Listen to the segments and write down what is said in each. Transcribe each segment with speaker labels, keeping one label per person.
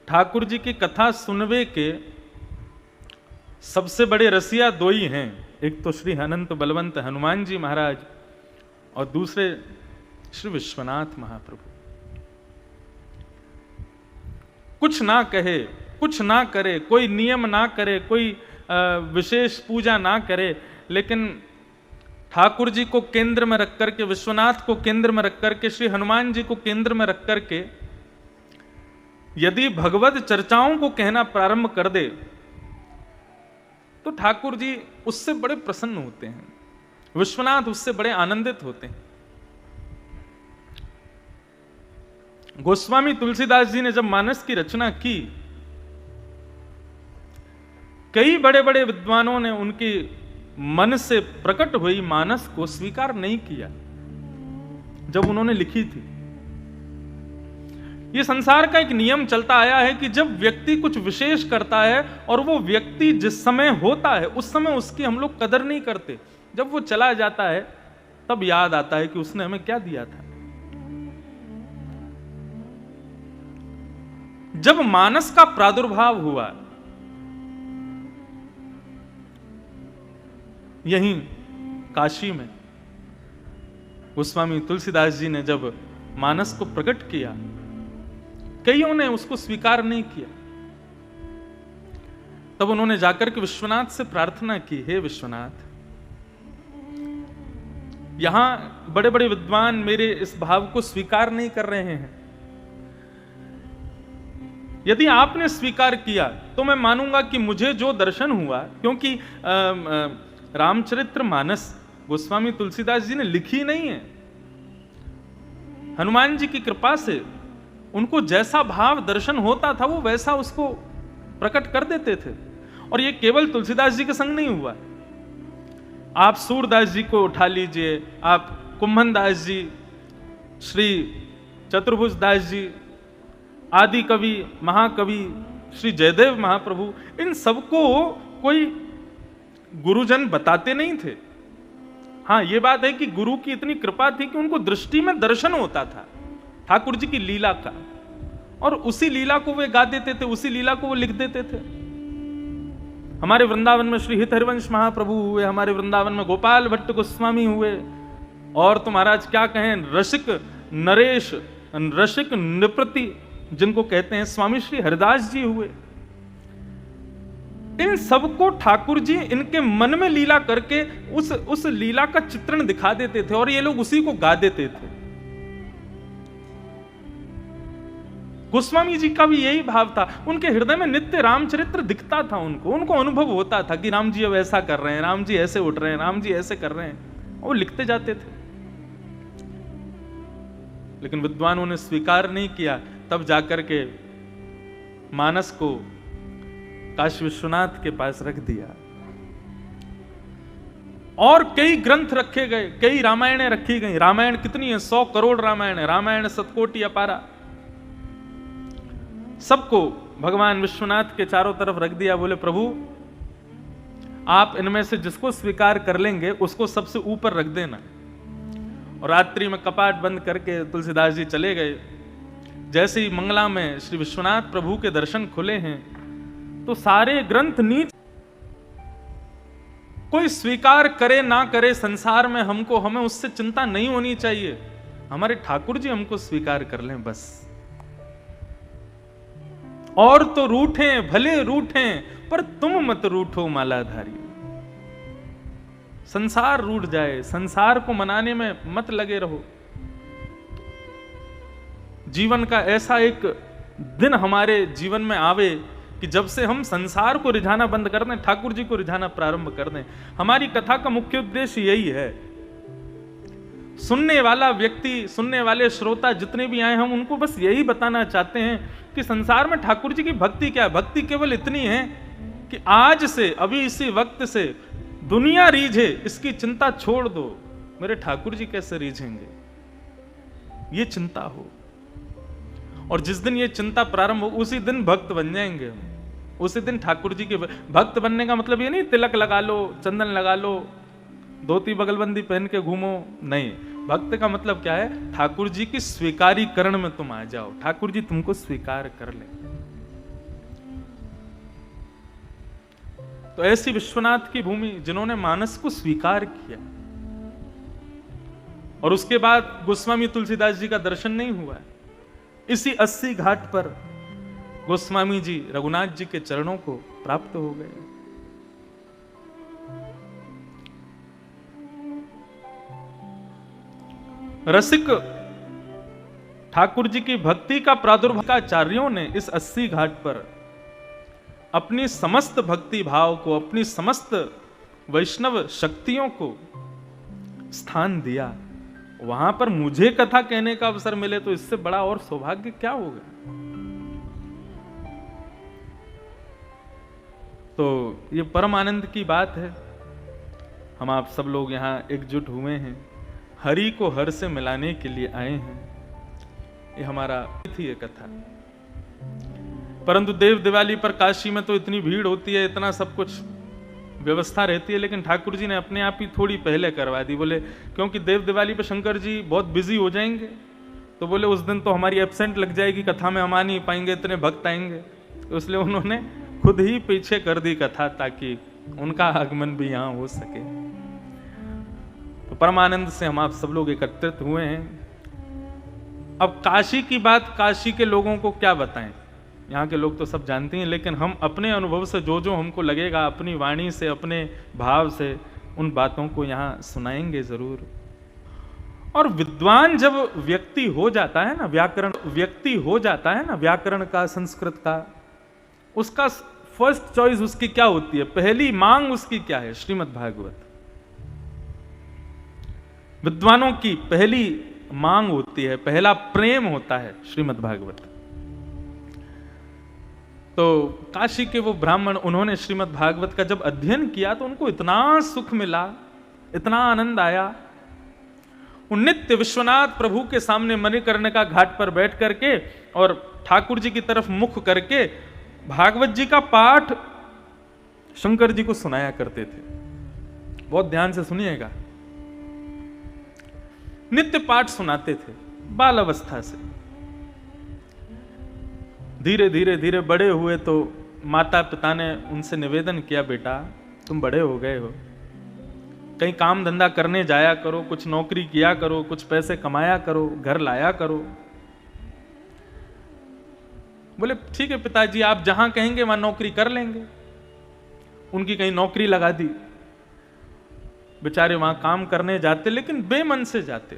Speaker 1: ठाकुर जी की कथा सुनवे के सबसे बड़े रसिया दो ही हैं, एक तो श्री अनंत बलवंत हनुमान जी महाराज और दूसरे श्री विश्वनाथ महाप्रभु। कुछ ना कहे, कुछ ना करे, कोई नियम ना करे, कोई विशेष पूजा ना करे, लेकिन ठाकुर जी को केंद्र में रख करके, विश्वनाथ को केंद्र में रख करके, श्री हनुमान जी को केंद्र में रख करके यदि भगवत चर्चाओं को कहना प्रारंभ कर दे तो ठाकुर जी उससे बड़े प्रसन्न होते हैं, विश्वनाथ उससे बड़े आनंदित होते हैं। गोस्वामी तुलसीदास जी ने जब मानस की रचना की, कई बड़े बड़े विद्वानों ने उनकी मन से प्रकट हुई मानस को स्वीकार नहीं किया जब उन्होंने लिखी थी। ये संसार का एक नियम चलता आया है कि जब व्यक्ति कुछ विशेष करता है और वो व्यक्ति जिस समय होता है उस समय उसकी हम लोग कदर नहीं करते, जब वो चला जाता है तब याद आता है कि उसने हमें क्या दिया था। जब मानस का प्रादुर्भाव हुआ यहीं काशी में, गोस्वामी तुलसीदास जी ने जब मानस को प्रकट किया, कईयों ने उसको स्वीकार नहीं किया। तब उन्होंने जाकर के विश्वनाथ से प्रार्थना की, हे विश्वनाथ, यहां बड़े बड़े विद्वान मेरे इस भाव को स्वीकार नहीं कर रहे हैं। यदि आपने स्वीकार किया तो मैं मानूंगा कि मुझे जो दर्शन हुआ, क्योंकि रामचरित्र मानस गोस्वामी तुलसीदास जी ने लिखी नहीं है, हनुमान जी की कृपा से उनको जैसा भाव दर्शन होता था वो वैसा उसको प्रकट कर देते थे। और ये केवल तुलसीदास जी के संग नहीं हुआ, आप सूरदास जी को उठा लीजिए, आप कुंभन दास जी, श्री चतुर्भुज दास जी, आदि कवि महाकवि श्री जयदेव महाप्रभु, इन सबको कोई गुरुजन बताते नहीं थे। हाँ, ये बात है कि गुरु की इतनी कृपा थी कि उनको दृष्टि में दर्शन होता था ठाकुर जी की लीला का, और उसी लीला को वे गा देते थे, उसी लीला को वो लिख देते थे। हमारे वृंदावन में श्री हित हरिवंश महाप्रभु हुए, हमारे वृंदावन में गोपाल भट्ट गोस्वामी हुए, और तो महाराज क्या कहें, रसिक नरेश, रसिक नृपति जिनको कहते हैं, स्वामी श्री हरिदास जी हुए। इन सबको ठाकुर जी इनके मन में लीला करके उस लीला का चित्रण दिखा देते थे और ये लोग उसी को गा देते थे। गोस्वामी जी का भी यही भाव था, उनके हृदय में नित्य रामचरित्र दिखता था, उनको अनुभव होता था कि राम जी अब ऐसा कर रहे हैं, राम जी ऐसे उठ रहे हैं, राम जी ऐसे कर रहे हैं, वो लिखते जाते थे। लेकिन विद्वानों ने स्वीकार नहीं किया, तब जाकर के मानस को काशी विश्वनाथ के पास रख दिया और कई ग्रंथ रखे गए, कई रामायणें रखी गई। रामायण कितनी है, 100 करोड़ रामायण है, रामायण सतकोटि अपारा। सबको भगवान विश्वनाथ के चारों तरफ रख दिया, बोले प्रभु आप इनमें से जिसको स्वीकार कर लेंगे उसको सबसे ऊपर रख देना। और रात्रि में कपाट बंद करके तुलसीदास जी चले गए। जैसे ही मंगला में श्री विश्वनाथ प्रभु के दर्शन खुले हैं तो सारे ग्रंथ नीच, कोई स्वीकार करे ना करे संसार में हमें उससे चिंता नहीं होनी चाहिए, हमारे ठाकुर जी हमको स्वीकार कर लें बस। और तो रूठें भले रूठें, पर तुम मत रूठो मालाधारी। संसार रूठ जाए, संसार को मनाने में मत लगे रहो। जीवन का ऐसा एक दिन हमारे जीवन में आवे कि जब से हम संसार को रिझाना बंद कर दें, ठाकुर जी को रिझाना प्रारंभ कर दें। हमारी कथा का मुख्य उद्देश्य यही है। सुनने वाला व्यक्ति, सुनने वाले श्रोता जितने भी आए, हम उनको बस यही बताना चाहते हैं कि संसार में ठाकुर जी की भक्ति क्या है। भक्ति केवल इतनी है कि आज से, अभी इसी वक्त से दुनिया रीझे इसकी चिंता छोड़ दो, मेरे ठाकुर जी कैसे रीझेंगे, ये चिंता हो। और जिस दिन ये चिंता प्रारंभ हो उसी दिन भक्त बन जाएंगे हम। उसी दिन ठाकुर जी के भक्त बनने का मतलब ये नहीं तिलक लगा लो, चंदन लगा लो, धोती बगलबंदी पहन के घूमो, नहीं। भक्त का मतलब क्या है, ठाकुर जी की स्वीकारीकरण में तुम आ जाओ, ठाकुर जी तुमको स्वीकार कर ले। तो ऐसी विश्वनाथ की भूमि जिन्होंने मानस को स्वीकार किया, और उसके बाद गोस्वामी तुलसीदास जी का दर्शन नहीं हुआ, इसी 80 घाट पर गोस्वामी जी रघुनाथ जी के चरणों को प्राप्त हो गए। रसिक ठाकुर जी की भक्ति का प्रादुर्भाव आचार्यों ने इस 80 घाट पर अपनी समस्त भक्ति भाव को, अपनी समस्त वैष्णव शक्तियों को स्थान दिया। वहां पर मुझे कथा कहने का अवसर मिले तो इससे बड़ा और सौभाग्य क्या होगा। तो ये परम आनंद की बात है। हम आप सब लोग यहाँ एकजुट हुए हैं, हरि को हर से मिलाने के लिए आए हैं। ये हमारा थी ये कथा। परंतु देव दिवाली पर काशी में तो इतनी भीड़ होती है, इतना सब कुछ व्यवस्था रहती है, लेकिन ठाकुर जी ने अपने आप ही थोड़ी पहले करवा दी। बोले क्योंकि देव दिवाली पर शंकर जी बहुत बिजी हो जाएंगे, तो बोले उस दिन तो हमारी एब्सेंट लग जाएगी, कथा में हम आ नहीं पाएंगे, इतने भक्त आएंगे। तो इसलिए उन्होंने खुद ही पीछे कर दी कथा, ताकि उनका आगमन भी यहाँ हो सके। तो परमानंद से हम आप सब लोग एकत्रित हुए हैं। अब काशी की बात, काशी के लोगों को क्या बताएं, यहाँ के लोग तो सब जानते हैं, लेकिन हम अपने अनुभव से जो जो हमको लगेगा, अपनी वाणी से, अपने भाव से उन बातों को यहाँ सुनाएंगे जरूर। और विद्वान जब व्यक्ति हो जाता है ना, व्यक्ति हो जाता है ना, व्याकरण का, संस्कृत का, उसका फर्स्ट चॉइस उसकी क्या होती है, पहली मांग उसकी क्या है? श्रीमद् भागवत। विद्वानों की पहली मांग होती है, पहला प्रेम होता है श्रीमद् भागवत। तो काशी के वो ब्राह्मण, उन्होंने श्रीमद् भागवत का जब अध्ययन किया तो उनको इतना सुख मिला, इतना आनंद आया। वो नित्य विश्वनाथ प्रभु के सामने मणिकर्ण का घाट पर बैठ करके और ठाकुर जी की तरफ मुख करके भागवत जी का पाठ शंकर जी को सुनाया करते थे। बहुत ध्यान से सुनिएगा, नित्य पाठ सुनाते थे बाल अवस्था से। धीरे धीरे धीरे बड़े हुए तो माता पिता ने उनसे निवेदन किया, बेटा तुम बड़े हो गए हो, कहीं काम धंधा करने जाया करो, कुछ नौकरी किया करो, कुछ पैसे कमाया करो, घर लाया करो। बोले ठीक है पिताजी, आप जहां कहेंगे वहां नौकरी कर लेंगे। उनकी कहीं नौकरी लगा दी, बेचारे वहां काम करने जाते, लेकिन बेमन से जाते।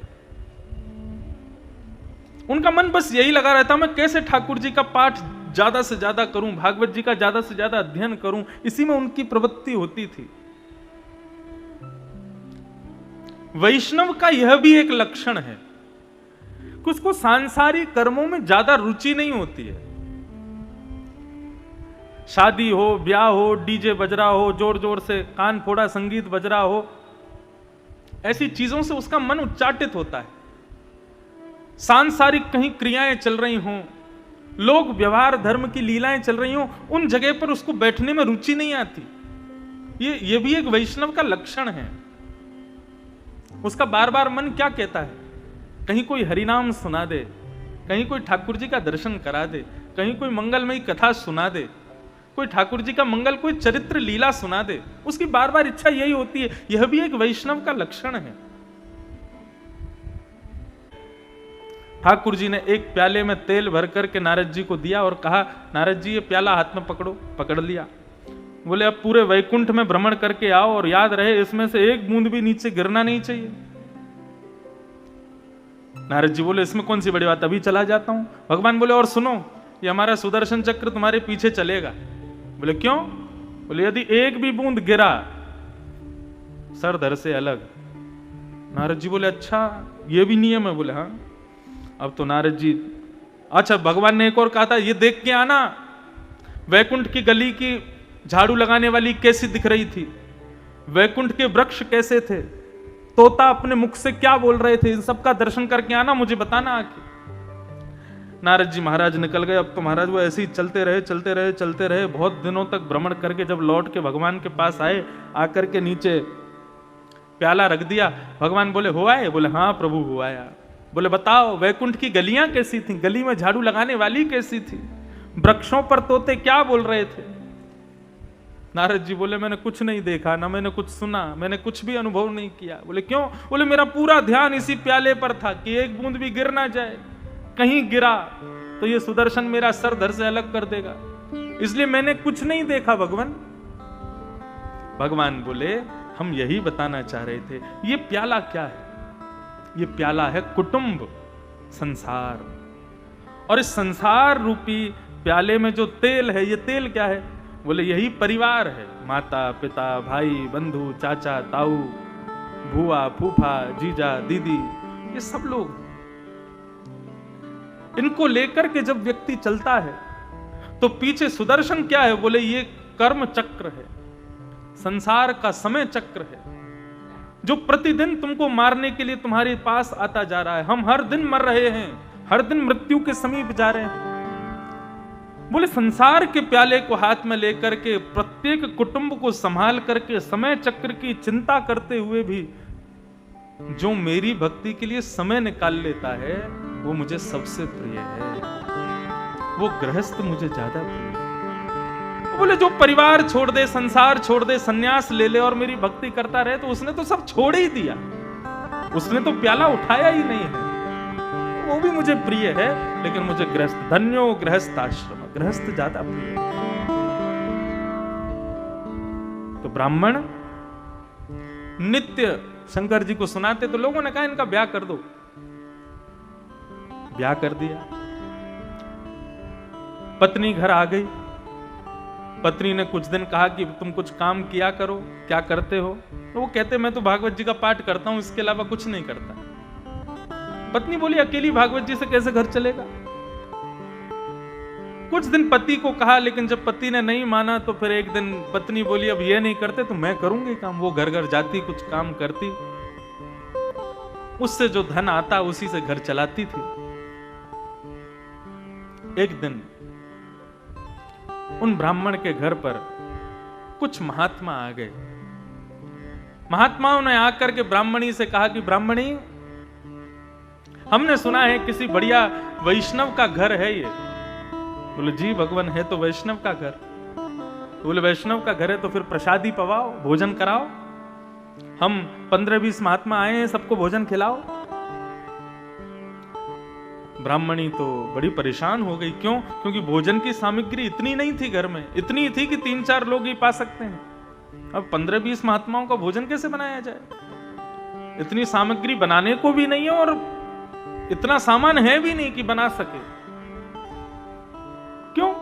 Speaker 1: उनका मन बस यही लगा रहता, मैं कैसे ठाकुर जी का पाठ ज्यादा से ज्यादा करूं, भागवत जी का ज्यादा से ज्यादा अध्ययन करूं, इसी में उनकी प्रवृत्ति होती थी। वैष्णव का यह भी एक लक्षण है कि उसको सांसारिक कर्मों में ज्यादा रुचि नहीं होती है। शादी हो, ब्याह हो, डीजे बज रहा हो, जोर जोर से कान फोड़ा संगीत बज रहा हो, ऐसी चीजों से उसका मन उच्चाटित होता है। सांसारिक कहीं क्रियाएं चल रही हों, लोग व्यवहार धर्म की लीलाएं चल रही हों, उन जगह पर उसको बैठने में रुचि नहीं आती। ये भी एक वैष्णव का लक्षण है। उसका बार बार मन क्या कहता है, कहीं कोई हरिनाम सुना दे, कहीं कोई ठाकुर जी का दर्शन करा दे, कहीं कोई मंगलमयी कथा सुना दे, कोई ठाकुर जी का मंगल, कोई चरित्र लीला सुना दे। उसकी बार बार इच्छा यही होती है। यह भी एक वैष्णव का लक्षण है। ठाकुर जी ने एक प्याले में तेल भर करके नारद जी को दिया और कहा, नारद जी ये प्याला हाथ में पकड़ो। पकड़ लिया। बोले अब पूरे वैकुंठ में भ्रमण करके आओ और याद रहे इसमें से एक बूंद भी नीचे गिरना नहीं चाहिए। नारद जी बोले इसमें कौन सी बड़ी बात, अभी चला जाता हूं। भगवान बोले और सुनो, ये हमारा सुदर्शन चक्र तुम्हारे पीछे चलेगा। बोले क्यों? बोले यदि एक भी बूंद गिरा सर धर से अलग। नारद जी बोले अच्छा ये भी नियम है? बोले हाँ। अब तो नारद जी, अच्छा भगवान ने एक और कहा था, ये देख के आना वैकुंठ की गली की झाड़ू लगाने वाली कैसी दिख रही थी, वैकुंठ के वृक्ष कैसे थे, तोता अपने मुख से क्या बोल रहे थे, इन सब का दर्शन करके आना, मुझे बताना आके। नारद जी महाराज निकल गए। अब तो महाराज वो ऐसे ही चलते रहे, बहुत दिनों तक भ्रमण करके जब लौट के भगवान के पास आए, आकर के नीचे प्याला रख दिया। भगवान बोले हो आए? बोले हाँ प्रभु हो आया। बोले बताओ वैकुंठ की गलियां कैसी थी, गली में झाड़ू लगाने वाली कैसी थी, वृक्षों पर तोते क्या बोल रहे थे? नारद जी बोले मैंने कुछ नहीं देखा, ना मैंने कुछ सुना, मैंने कुछ भी अनुभव नहीं किया। बोले क्यों? बोले मेरा पूरा ध्यान इसी प्याले पर था कि एक बूंद भी गिर ना जाए, कहीं गिरा तो ये सुदर्शन मेरा सर धड़ से अलग कर देगा, इसलिए मैंने कुछ नहीं देखा भगवान। भगवान बोले हम यही बताना चाह रहे थे, ये प्याला क्या है? ये प्याला है कुटुंब, संसार। और इस संसार रूपी प्याले में जो तेल है, ये तेल क्या है? बोले यही परिवार है, माता पिता भाई बंधु चाचा ताऊ भुआ फूफा जीजा दीदी, ये सब लोग। इनको लेकर के जब व्यक्ति चलता है तो पीछे सुदर्शन क्या है? बोले ये कर्म चक्र है, संसार का समय चक्र है, जो प्रतिदिन तुमको मारने के लिए तुम्हारे पास आता जा रहा है। हम हर दिन मर रहे हैं, हर दिन मृत्यु के समीप जा रहे हैं। बोले संसार के प्याले को हाथ में लेकर के प्रत्येक कुटुंब को संभाल करके समय चक्र की चिंता करते हुए भी जो मेरी भक्ति के लिए समय निकाल लेता है वो मुझे सबसे प्रिय है, वो गृहस्थ मुझे ज्यादा प्रिय है। बोले जो परिवार छोड़ दे, संसार छोड़ दे, सन्यास ले ले और मेरी भक्ति करता रहे, तो उसने तो सब छोड़ ही दिया, उसने तो प्याला उठाया ही नहीं है, वो भी मुझे प्रिय है। लेकिन मुझे गृहस्थ, धन्यो गृहस्थ आश्रम, गृहस्थ ज्यादा प्रिय है। तो ब्राह्मण नित्य शंकर जी को सुनाते, तो लोगों ने कहा इनका ब्याह कर दो। ब्याह कर दिया। पत्नी घर आ गई। पत्नी ने कुछ दिन कहा कि तुम कुछ काम किया करो, क्या करते हो? तो वो कहते मैं तो भागवत जी का पाठ करता हूं, इसके अलावा कुछ नहीं करता। पत्नी बोली अकेली भागवत जी से कैसे घर चलेगा? कुछ दिन पति को कहा, लेकिन जब पति ने नहीं माना तो फिर एक दिन पत्नी बोली अब ये नहीं करते तो मैं करूंगी काम। वो घर घर जाती, कुछ काम करती, उससे जो धन आता उसी से घर चलाती थी। एक दिन उन ब्राह्मण के घर पर कुछ महात्मा आ गए। महात्माओं ने आकर के ब्राह्मणी से कहा कि ब्राह्मणी, हमने सुना है किसी बढ़िया वैष्णव का घर है ये। बोले जी भगवान, है तो वैष्णव का घर। बोले वैष्णव का घर है तो फिर प्रसादी पवाओ, भोजन कराओ। हम 15-20 महात्मा आए हैं, सबको भोजन खिलाओ। ब्राह्मणी तो बड़ी परेशान हो गई। क्यों? क्योंकि भोजन की सामग्री इतनी नहीं थी घर में, इतनी थी कि 3-4 लोग ही पा सकते हैं। अब 15-20 महात्माओं का भोजन कैसे बनाया जाए? इतनी सामग्री बनाने को भी नहीं है और इतना सामान है भी नहीं कि बना सके। क्यों?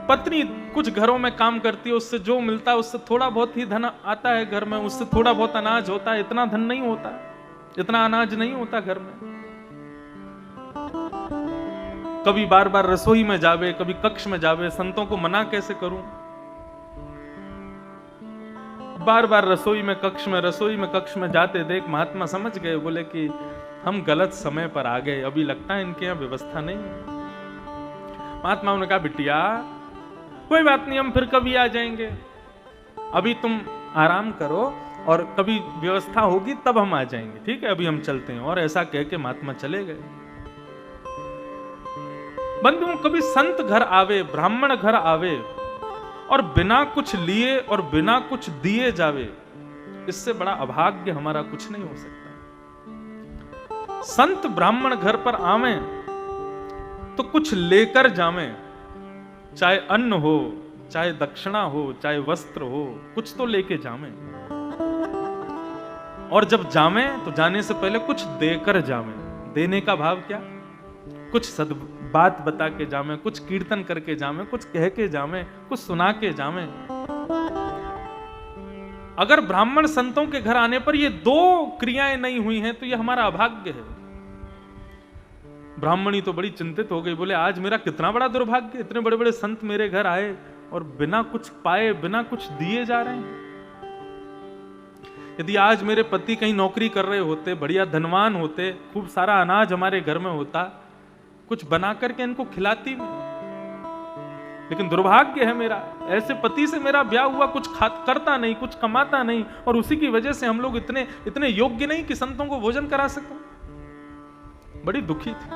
Speaker 1: पत्नी कुछ घरों में काम करती है, उससे जो मिलता है उससे थोड़ा बहुत ही धन आता है घर में, उससे थोड़ा बहुत अनाज होता है, इतना धन नहीं होता, इतना अनाज नहीं होता घर में। कभी बार बार रसोई में जावे, कभी कक्ष में जावे, संतों को मना कैसे करूं? बार बार रसोई में कक्ष में जाते देख महात्मा समझ गए, बोले कि हम गलत समय पर आ गए, अभी लगता है इनके यहाँ व्यवस्था नहीं है। महात्माओं ने कहा बिटिया कोई बात नहीं, हम फिर कभी आ जाएंगे, अभी तुम आराम करो और कभी व्यवस्था होगी तब हम आ जाएंगे, ठीक है, अभी हम चलते हैं। और ऐसा कह के महात्मा चले गए। बंधुओं, कभी संत घर आवे, ब्राह्मण घर आवे और बिना कुछ लिए और बिना कुछ दिए जावे, इससे बड़ा अभाग्य हमारा कुछ नहीं हो सकता। संत ब्राह्मण घर पर आवे तो कुछ लेकर जावे, चाहे अन्न हो, चाहे दक्षिणा हो, चाहे वस्त्र हो, कुछ तो लेके जावे। और जब जावे तो जाने से पहले कुछ देकर जावे। देने का भाव क्या? कुछ सद बात बता के जावे, कुछ कीर्तन करके जावे, कुछ कह के जावे, कुछ सुना के जावे। अगर ब्राह्मण संतों के घर आने पर ये 2 क्रियाएं नहीं हुई हैं तो ये हमारा अभाग्य है। ब्राह्मणी तो बड़ी चिंतित हो गई, बोले आज मेरा कितना बड़ा दुर्भाग्य, इतने बड़े बड़े संत मेरे घर आए और बिना कुछ पाए, बिना कुछ दिए जा रहे हैं। यदि आज मेरे पति कहीं नौकरी कर रहे होते, बढ़िया धनवान होते, खूब सारा अनाज हमारे घर में होता, कुछ बना करके इनको खिलाती मैं। लेकिन दुर्भाग्य है मेरा, ऐसे पति से मेरा ब्याह हुआ, कुछ करता नहीं, कुछ कमाता नहीं, और उसी की वजह से हम लोग इतने योग्य नहीं कि संतों को भोजन करा सकें। बड़ी दुखी थी।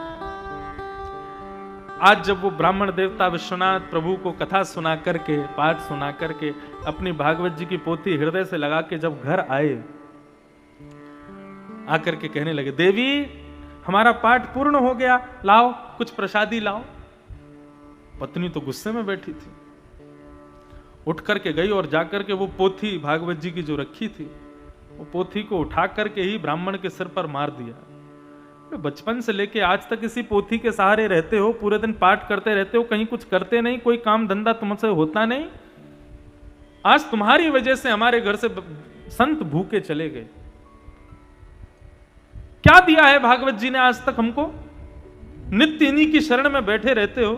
Speaker 1: आज जब वो ब्राह्मण देवता विश्वनाथ प्रभु को कथा सुना करके, पाठ सुना करके, अपनी भागवत जी की पोथी हृदय से लगा के जब घर आए, आकर के कहने लगे, देवी हमारा पाठ पूर्ण हो गया, लाओ कुछ प्रसादी लाओ। पत्नी तो गुस्से में बैठी थी, उठ करके गई और जाकर के वो पोथी भागवत जी की जो रखी थी, वो पोथी को उठा करके ही ब्राह्मण के सिर पर मार दिया। बचपन से लेके आज तक इसी पोथी के सहारे रहते हो, पूरे दिन पाठ करते रहते हो, कहीं कुछ करते नहीं, कोई काम धंधा तुमसे होता नहीं। आज तुम्हारी वजह से हमारे घर से संत भूखे चले गए। क्या दिया है भागवत जी ने आज तक हमको? नित्य इन्हीं की शरण में बैठे रहते हो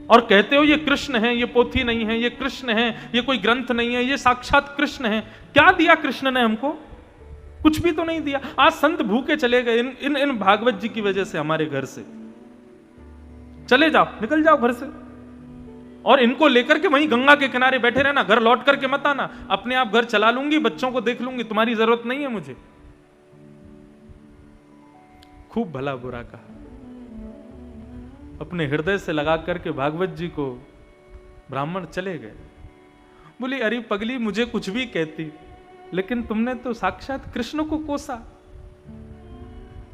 Speaker 1: और कहते हो ये कृष्ण है, ये पोथी नहीं है, ये कृष्ण है, ये कोई ग्रंथ नहीं है, ये साक्षात कृष्ण है। क्या दिया कृष्ण ने हमको? कुछ भी तो नहीं दिया। आज संत भूखे चले गए इन भागवत जी की वजह से हमारे घर से। चले जाओ, निकल जाओ घर से, और इनको लेकर के वहीं गंगा के किनारे बैठे रहना, घर लौट करके मत आना। अपने आप घर चला लूंगी, बच्चों को देख लूंगी, तुम्हारी जरूरत नहीं है मुझे। खूब भला बुरा कहा, अपने हृदय से लगा करके भागवत जी को ब्राह्मण चले गए। बोली, अरे पगली, मुझे कुछ भी कहती, लेकिन तुमने तो साक्षात कृष्ण को कोसा।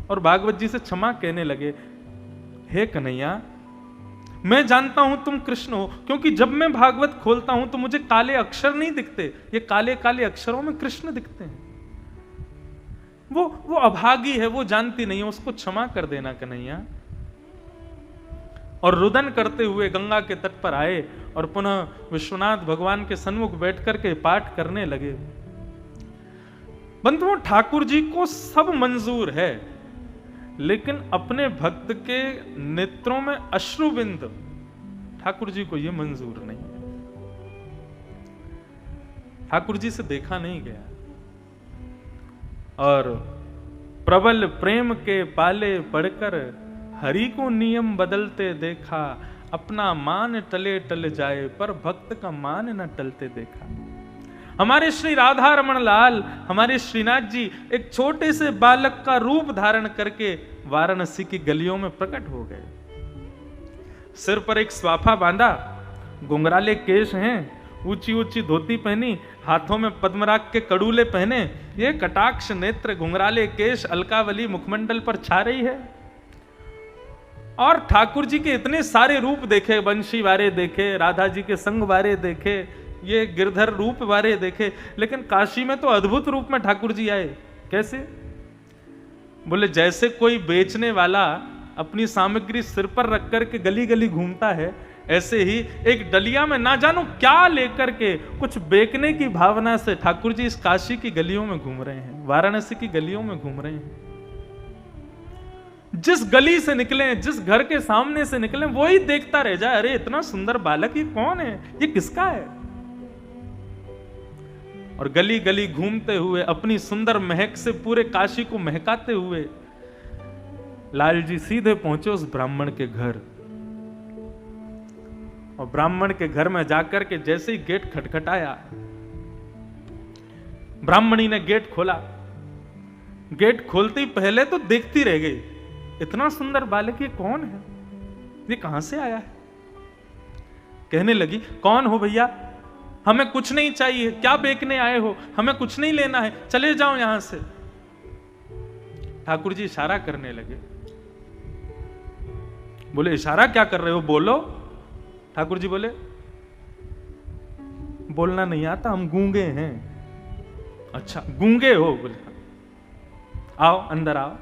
Speaker 1: और भागवत जी से क्षमा कहने लगे, हे कन्हैया, मैं जानता हूं तुम कृष्ण हो, क्योंकि जब मैं भागवत खोलता हूं तो मुझे काले अक्षर नहीं दिखते, ये काले काले अक्षरों में कृष्ण दिखते हैं। वो अभागी है, वो जानती नहीं है, उसको क्षमा कर देना कन्हैया। और रुदन करते हुए गंगा के तट पर आए और पुनः विश्वनाथ भगवान के सन्मुख बैठ करके पाठ करने लगे। बंधुओं, ठाकुर जी को सब मंजूर है, लेकिन अपने भक्त के नेत्रों में अश्रुबिंद, ठाकुर जी को यह मंजूर नहीं है। ठाकुर जी से देखा नहीं गया। और प्रबल प्रेम के पाले पड़कर हरि को नियम बदलते देखा, अपना मान टले टल जाए पर भक्त का मान न टलते देखा। हमारे श्री राधा रमण लाल, हमारे श्रीनाथ जी एक छोटे से बालक का रूप धारण करके वाराणसी की गलियों में प्रकट हो गए। सिर पर एक स्वाफा बांधा, घुंघराले केश हैं, ऊंची ऊंची धोती पहनी, हाथों में पद्मराग के कड़ूले पहने, ये कटाक्ष नेत्र, घुंघराले केश, अलकावली मुखमंडल पर छा रही है। और ठाकुर जी के इतने सारे रूप देखे, बंशी वारे देखे, राधा जी के संग वारे देखे, ये गिरधर रूप वारे देखे, लेकिन काशी में तो अद्भुत रूप में ठाकुर जी आए। कैसे? बोले, जैसे कोई बेचने वाला अपनी सामग्री सिर पर रख करके गली गली घूमता है, ऐसे ही एक डलिया में ना जानो क्या लेकर के कुछ बेचने की भावना से ठाकुर जी इस काशी की गलियों में घूम रहे हैं, वाराणसी की गलियों में घूम रहे हैं। जिस गली से निकले, जिस घर के सामने से निकले, वो ही देखता रह जाए, अरे इतना सुंदर बालक, ये कौन है, ये किसका है। और गली गली घूमते हुए अपनी सुंदर महक से पूरे काशी को महकाते हुए लाल जी सीधे पहुंचे उस ब्राह्मण के घर। और ब्राह्मण के घर में जाकर के जैसे ही गेट खटखटाया, ब्राह्मणी ने गेट खोला। गेट खोलते ही पहले तो देखती रह गई, इतना सुंदर बालक, ये कौन है, ये कहां से आया है। कहने लगी, कौन हो भैया, हमें कुछ नहीं चाहिए, क्या बेचने आए हो, हमें कुछ नहीं लेना है, चले जाओ यहां से। ठाकुर जी इशारा करने लगे। बोले, इशारा क्या कर रहे हो, बोलो। ठाकुर जी बोले, बोलना नहीं आता, हम गूंगे हैं। अच्छा, गूंगे हो? बोले, आओ अंदर आओ।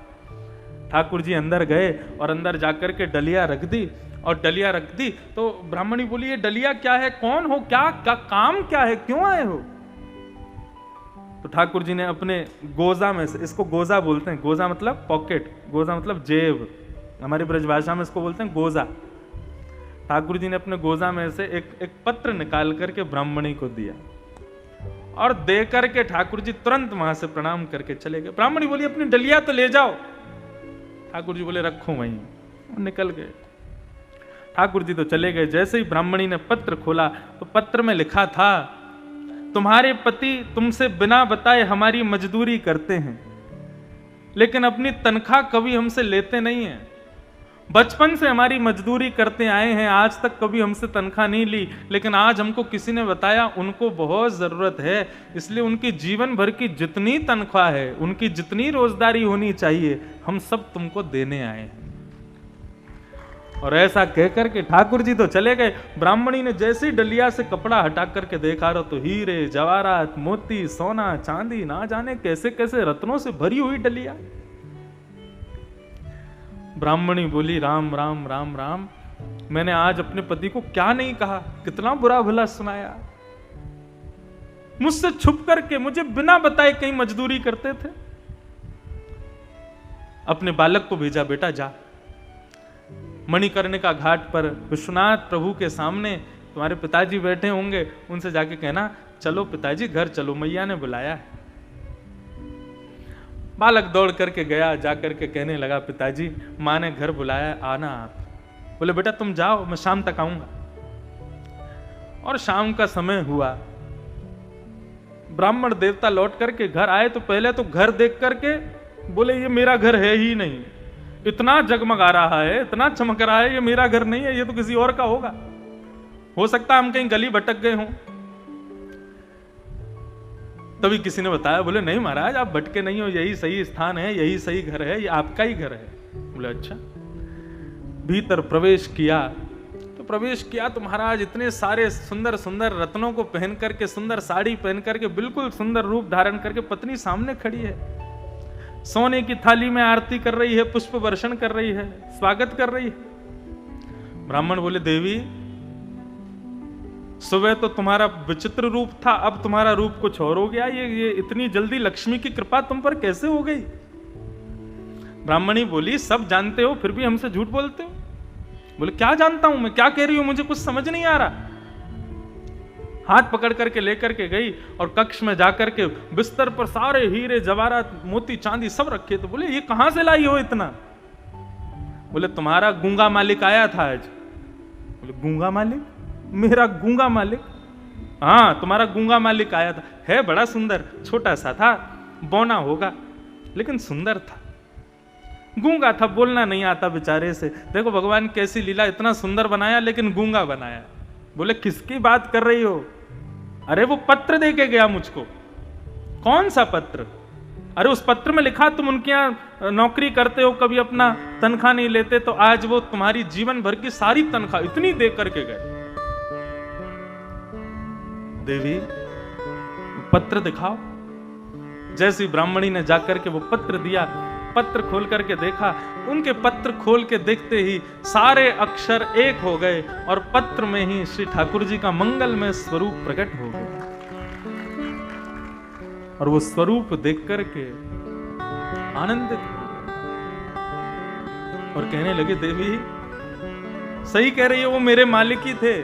Speaker 1: ठाकुर जी अंदर गए और अंदर जाकर के डलिया रख दी। और डलिया रख दी तो ब्राह्मणी बोली, ये डलिया क्या है, कौन हो, क्या काम क्या है, क्यों आए हो। तो ठाकुर जी ने अपने गोजा में से, इसको गोजा बोलते हैं, गोजा मतलब पॉकेट, गोजा मतलब जेब, हमारी ब्रजभाषा में इसको बोलते हैं गोजा। ठाकुर जी ने अपने गोजा में से एक पत्र निकाल करके ब्राह्मणी को दिया और दे करके ठाकुर जी तुरंत वहां से प्रणाम करके चले गए। ब्राह्मणी बोली, अपनी डलिया तो ले जाओ। ठाकुर जी बोले, रखो वहीं, निकल गए। ठाकुर जी तो चले गए। जैसे ही ब्राह्मणी ने पत्र खोला तो पत्र में लिखा था, तुम्हारे पति तुमसे बिना बताए हमारी मजदूरी करते हैं, लेकिन अपनी तनख्वाह कभी हमसे लेते नहीं हैं। बचपन से हमारी मजदूरी करते आए हैं, आज तक कभी हमसे तनख्वाह नहीं ली, लेकिन आज हमको किसी ने बताया उनको बहुत जरूरत है, इसलिए उनकी जीवन भर की जितनी तनख्वाह है, उनकी जितनी रोजगारी होनी चाहिए, हम सब तुमको देने आए हैं। और ऐसा कहकर के ठाकुर जी तो चले गए। ब्राह्मणी ने जैसे ही डलिया से कपड़ा हटा करके देखा रहो तो हीरे जवाहरात मोती सोना चांदी ना जाने कैसे कैसे रत्नों से भरी हुई डलिया। ब्राह्मणी बोली राम राम राम राम, मैंने आज अपने पति को क्या नहीं कहा, कितना बुरा भला सुनाया। मुझसे छुप करके मुझे बिना बताए कहीं मजदूरी करते थे। अपने बालक को भेजा, बेटा जा मणिकर्णिका घाट पर विश्वनाथ प्रभु के सामने तुम्हारे पिताजी बैठे होंगे, उनसे जाके कहना चलो पिताजी घर चलो, मैया ने बुलाया है। बालक दौड़ करके गया, जाकर के कहने लगा पिताजी माँ ने घर बुलाया, आना आप। बोले बेटा तुम जाओ, मैं शाम तक आऊंगा। और शाम का समय हुआ, ब्राह्मण देवता लौट करके घर आए तो पहले तो घर देख करके बोले ये मेरा घर है ही नहीं, इतना जगमगा रहा है, इतना चमक रहा है, ये मेरा घर नहीं है, ये तो किसी और का होगा, हो सकता है हम कहीं गली भटक गए हों। तभी किसी ने बताया, बोले नहीं महाराज आप भटके नहीं हो, यही सही स्थान है, यही सही घर है, ये आपका ही घर है। बोले अच्छा। भीतर प्रवेश किया तो महाराज इतने सारे सुंदर सुंदर रत्नों को पहन करके, सुंदर साड़ी पहन करके, बिल्कुल सुंदर रूप धारण करके पत्नी सामने खड़ी है, सोने की थाली में आरती कर रही है, पुष्प वर्षण कर रही है, स्वागत कर रही है। ब्राह्मण बोले देवी सुबह तो तुम्हारा विचित्र रूप था, अब तुम्हारा रूप कुछ और हो गया, ये इतनी जल्दी लक्ष्मी की कृपा तुम पर कैसे हो गई। ब्राह्मणी बोली सब जानते हो फिर भी हमसे झूठ बोलते हो। बोले क्या जानता हूं मैं, क्या कह रही हूं, मुझे कुछ समझ नहीं आ रहा। हाथ पकड़ करके लेकर के गई और कक्ष में जाकर के बिस्तर पर सारे हीरे जवाहरात मोती चांदी सब रखे। तो बोले ये कहां से लाई हो इतना। बोले तुम्हारा गूंगा मालिक आया था आज। बोले गूंगा मालिक, मेरा गूंगा मालिक? हाँ तुम्हारा गूंगा मालिक आया था, है बड़ा सुंदर, छोटा सा था, बौना होगा लेकिन सुंदर था। गूंगा था, बोलना नहीं आता बेचारे से। देखो भगवान कैसी लीला, इतना सुंदर बनाया लेकिन गूंगा बनाया। बोले किसकी बात कर रही हो। अरे वो पत्र दे के गया मुझको। कौन सा पत्र? अरे उस पत्र में लिखा तुम उनके यहां नौकरी करते हो, कभी अपना तनख्वाह नहीं लेते, तो आज वो तुम्हारी जीवन भर की सारी तनख्वाह इतनी दे करके गए। देवी पत्र दिखाओ। जैसी ब्राह्मणी ने जाकर के वो पत्र दिया, पत्र खोल करके देखा, उनके पत्र खोल के देखते ही सारे अक्षर एक हो गए और पत्र में ही श्री ठाकुर जी का मंगलमय स्वरूप प्रकट हो गया। और वो स्वरूप देख करके आनंदित हो गए और कहने लगे देवी सही कह रही है, वो मेरे मालिक ही थे,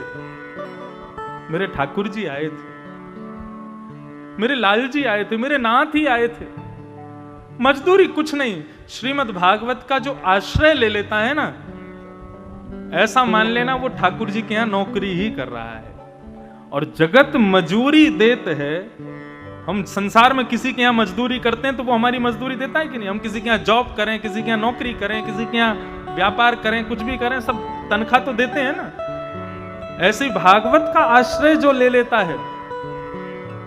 Speaker 1: मेरे ठाकुर जी आए थे, मेरे लाल जी आए थे, मेरे नाथ ही आए थे। मजदूरी कुछ नहीं, श्रीमद् भागवत का जो आश्रय ले लेता है ना, ऐसा मान लेना वो ठाकुर जी के यहां नौकरी ही कर रहा है। और जगत मजूरी देते है। हम संसार में किसी के यहां मजदूरी करते हैं तो वो हमारी मजदूरी देता है कि नहीं। हम किसी के यहां जॉब करें, किसी के यहां नौकरी करें, किसी के यहां व्यापार करें, कुछ भी करें, सब तनख्वाह तो देते हैं ना। ऐसे ही भागवत का आश्रय जो ले लेता है,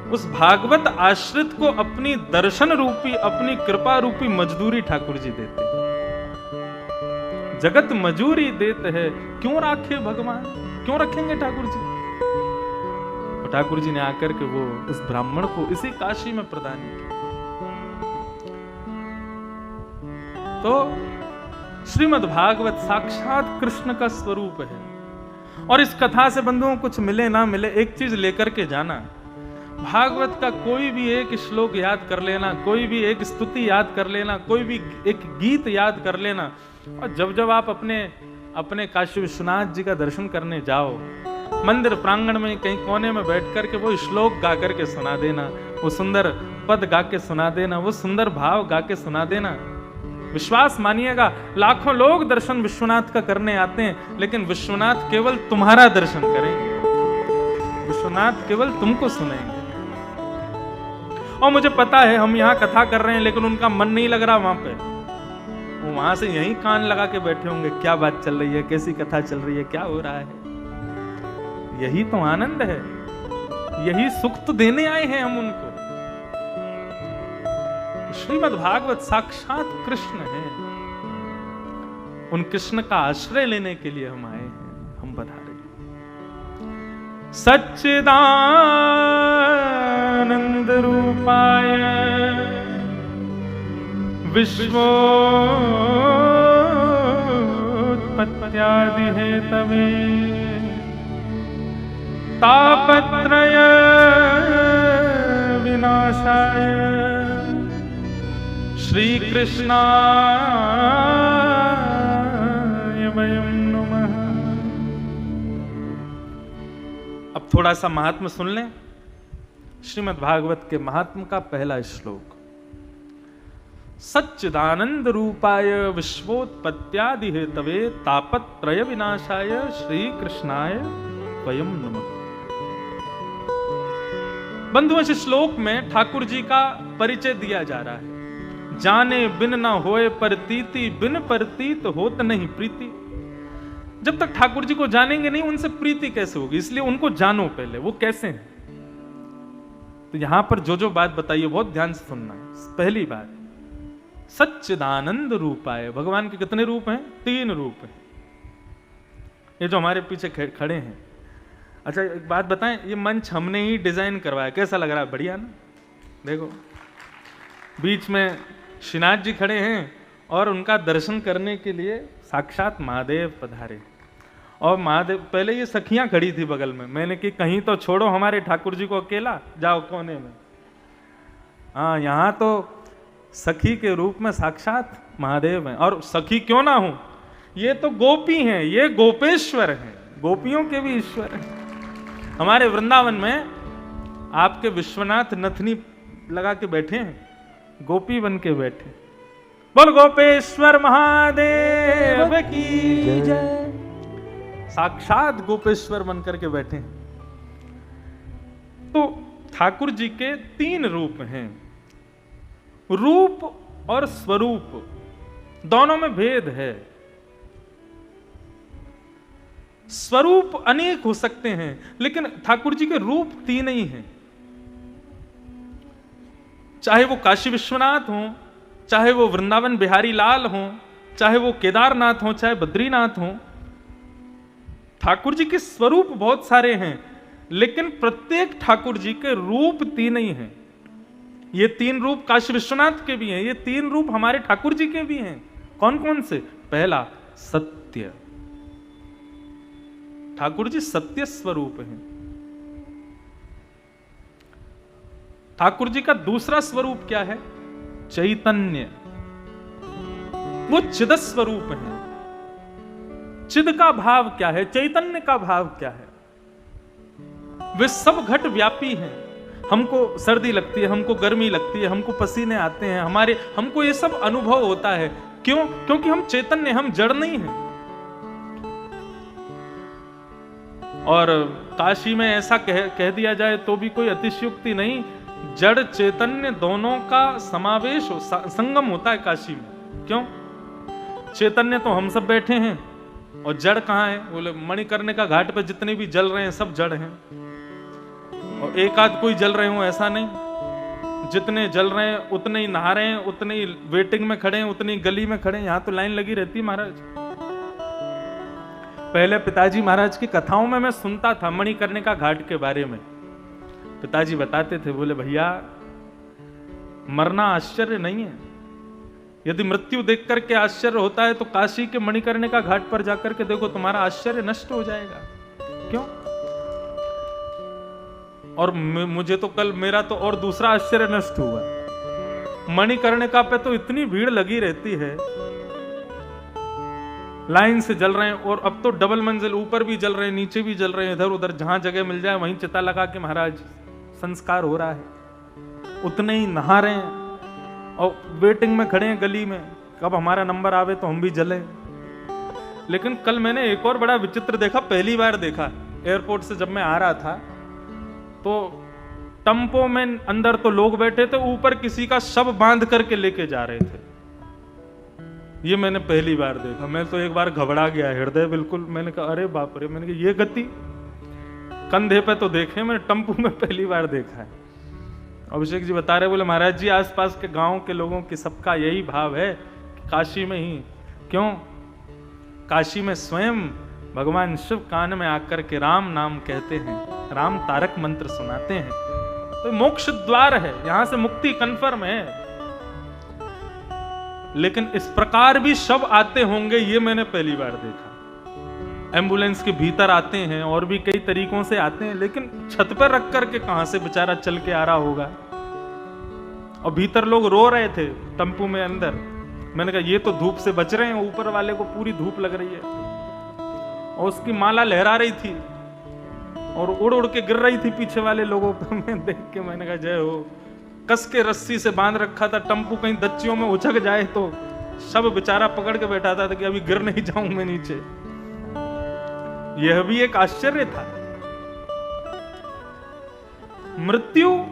Speaker 1: उस भागवत आश्रित को अपनी दर्शन रूपी, अपनी कृपा रूपी मजदूरी ठाकुर जी देते हैं। जगत मजूरी देते हैं, क्यों राखे भगवान, क्यों रखेंगे ठाकुर जी। तो ठाकुर जी ने आकर के वो उस ब्राह्मण को इसी काशी में प्रदान किया। तो श्रीमद् भागवत साक्षात कृष्ण का स्वरूप है। और इस कथा से बंधुओं कुछ मिले ना मिले, एक चीज लेकर के जाना, भागवत का कोई भी एक श्लोक याद कर लेना, कोई भी एक स्तुति याद कर लेना, कोई भी एक गीत याद कर लेना, और जब जब आप अपने काशी विश्वनाथ जी का दर्शन करने जाओ, मंदिर प्रांगण में कहीं कोने में बैठ करके वो श्लोक गा करके सुना देना, वो सुंदर पद गा के सुना देना, वो सुंदर भाव गा के सुना देना। विश्वास मानिएगा, लाखों लोग दर्शन विश्वनाथ का करने आते हैं, लेकिन विश्वनाथ केवल तुम्हारा दर्शन करेंगे, विश्वनाथ केवल तुमको सुनेंगे। और मुझे पता है हम यहाँ कथा कर रहे हैं लेकिन उनका मन नहीं लग रहा वहां पे, वो वहां से यहीं कान लगा के बैठे होंगे, क्या बात चल रही है, कैसी कथा चल रही है, क्या हो रहा है। यही तो आनंद है, यही सुख तो देने आए हैं हम उनको। श्रीमद् भागवत साक्षात कृष्ण है, उन कृष्ण का आश्रय लेने के लिए हम आए हैं, हम बता रहे हैं। सच्चिदानंद रूपाय विश्वोत्पत्त्यादि हेतवे तापत्रय विनाशाय श्री कृष्णाय वयं नमः। अब थोड़ा सा महात्म्य सुन लें। श्रीमद् भागवत के महात्म्य का पहला श्लोक। सच्चिदानंद रूपाय विश्वोत्पत्त्यादि हेतवे तापत्रय विनाशाय श्री कृष्णाय वयं नमः। बंधुओं, इस श्लोक में ठाकुर जी का परिचय दिया जा रहा है। जाने बिन न होए प्रतीति, बिन प्रतीत होत नहीं प्रीति। जब तक ठाकुर जी को जानेंगे नहीं, उनसे प्रीति कैसे होगी, इसलिए उनको जानो पहले, वो कैसे हैं। तो यहां पर जो बात बताइए बहुत ध्यान से सुनना। पहली बात, सच्चिदानंद रूपाय। भगवान के कितने रूप हैं? 3 रूप हैं। ये जो हमारे पीछे खड़े हैं। अच्छा एक बात बताएं, ये मंच हमने ही डिजाइन करवाया, कैसा लग रहा है? बढ़िया ना? देखो बीच में श्रीनाथ जी खड़े हैं और उनका दर्शन करने के लिए साक्षात महादेव पधारे। और महादेव, पहले ये सखियां खड़ी थी बगल में, मैंने कि कहीं तो छोड़ो हमारे ठाकुर जी को अकेला, जाओ कोने में। हाँ, यहां तो सखी के रूप में साक्षात महादेव हैं। और सखी क्यों ना हो, ये तो गोपी हैं, ये गोपेश्वर हैं, गोपियों के भी ईश्वर हैं। हमारे वृंदावन में आपके विश्वनाथ नथनी लगा के बैठे हैं, गोपी बन के बैठे। बोल गोपेश्वर महादेव की जय। साक्षात गोपेश्वर बन करके बैठे हैं। तो ठाकुर जी के 3 रूप हैं। रूप और स्वरूप दोनों में भेद है। स्वरूप अनेक हो सकते हैं, लेकिन ठाकुर जी के रूप 3 ही हैं। चाहे वो काशी विश्वनाथ हो, चाहे वो वृंदावन बिहारी लाल हो, चाहे वो केदारनाथ हो, चाहे बद्रीनाथ हो, ठाकुर जी के स्वरूप बहुत सारे हैं, लेकिन प्रत्येक ठाकुर जी के रूप 3 ही हैं। ये 3 रूप काशी विश्वनाथ के भी हैं, ये 3 रूप हमारे ठाकुर जी के भी हैं। कौन कौन से? पहला, सत्य। ठाकुर जी सत्य स्वरूप हैं। ठाकुर जी का दूसरा स्वरूप क्या है? चैतन्य। वो चिद स्वरूप है। चिद का भाव क्या है? चैतन्य का भाव क्या है? वे सब घट व्यापी हैं। हमको सर्दी लगती है, हमको गर्मी लगती है, हमको पसीने आते हैं, हमको ये सब अनुभव होता है। क्यों? क्योंकि हम चैतन्य, हम जड़ नहीं हैं। और काशी में ऐसा कह दिया जाए तो भी कोई अतिशयोक्ति नहीं, जड़ चैतन्य दोनों का समावेश संगम होता है काशी में। क्यों? चैतन्य तो हम सब बैठे हैं, और जड़ कहाँ है? बोले मणिकर्णिका का घाट पे जितने भी जल रहे हैं सब जड़ हैं। और एक आध कोई जल रहे हो ऐसा नहीं, जितने जल रहे हैं उतने ही नहा रहे हैं, उतने ही वेटिंग में खड़े हैं, उतनी गली में खड़े हैं। यहाँ तो लाइन लगी रहती है महाराज। पहले पिताजी महाराज की कथाओं में मैं सुनता था मणिकर्णिका घाट के बारे में। पिताजी बताते थे, बोले भैया मरना आश्चर्य नहीं है, यदि मृत्यु देख करके आश्चर्य होता है तो काशी के मणिकर्णिका घाट पर जाकर के देखो, तुम्हारा आश्चर्य नष्ट हो जाएगा। क्यों? और मुझे तो कल मेरा तो और दूसरा आश्चर्य नष्ट हुआ। मणिकर्णिका पे तो इतनी भीड़ लगी रहती है, लाइन से जल रहे हैं, और अब तो डबल मंजिल, ऊपर भी जल रहे हैं, नीचे भी जल रहे हैं, इधर उधर जहां जगह मिल जाए वहीं चिता लगा के महाराज संस्कार हो रहा है। उतने ही नहा रहे हैं और वेटिंग में खड़े हैं गली में, कब हमारा नंबर आवे तो हम भी जले। लेकिन कल मैंने एक और बड़ा विचित्र देखा, पहली बार देखा। एयरपोर्ट से जब मैं आ रहा था तो टम्पो में अंदर तो लोग बैठे थे, ऊपर किसी का शव बांध करके लेके जा रहे थे। ये मैंने पहली बार देखा। मैं तो एक बार घबरा गया, हृदय बिल्कुल, मैंने कहा अरे बाप रे, मैंने कहा ये गति। कंधे पे तो देखे, मैंने टम्पू में पहली बार देखा है। अभिषेक जी बता रहे, बोले महाराज जी आसपास के गांव के लोगों की सबका यही भाव है, काशी में ही क्यों, काशी में स्वयं भगवान शिव कान में आकर के राम नाम कहते हैं, राम तारक मंत्र सुनाते हैं, तो मोक्ष द्वार है, यहां से मुक्ति कन्फर्म है। लेकिन इस प्रकार भी शव आते होंगे, ये मैंने पहली बार देखा। एम्बुलेंस के भीतर आते हैं और भी कई तरीकों से आते हैं, लेकिन छत पर रख करके कहां से बेचारा चल के आ रहा होगा। और भीतर लोग रो रहे थे टम्पू में अंदर। मैंने कहा ये तो धूप से बच रहे हैं, ऊपर वाले को पूरी धूप लग रही है। और उसकी माला लहरा रही थी और उड़ उड़ के गिर रही थी पीछे वाले लोगों पर। मैं देख के मैंने कहा जय हो। कस के रस्सी से बांध रखा था टम्पू, कहीं दच्चियों में उछक जाए तो सब बेचारा पकड़ के बैठा था कि अभी गिर नहीं जाऊं मैं नीचे। यह भी एक आश्चर्य था। मृत्यु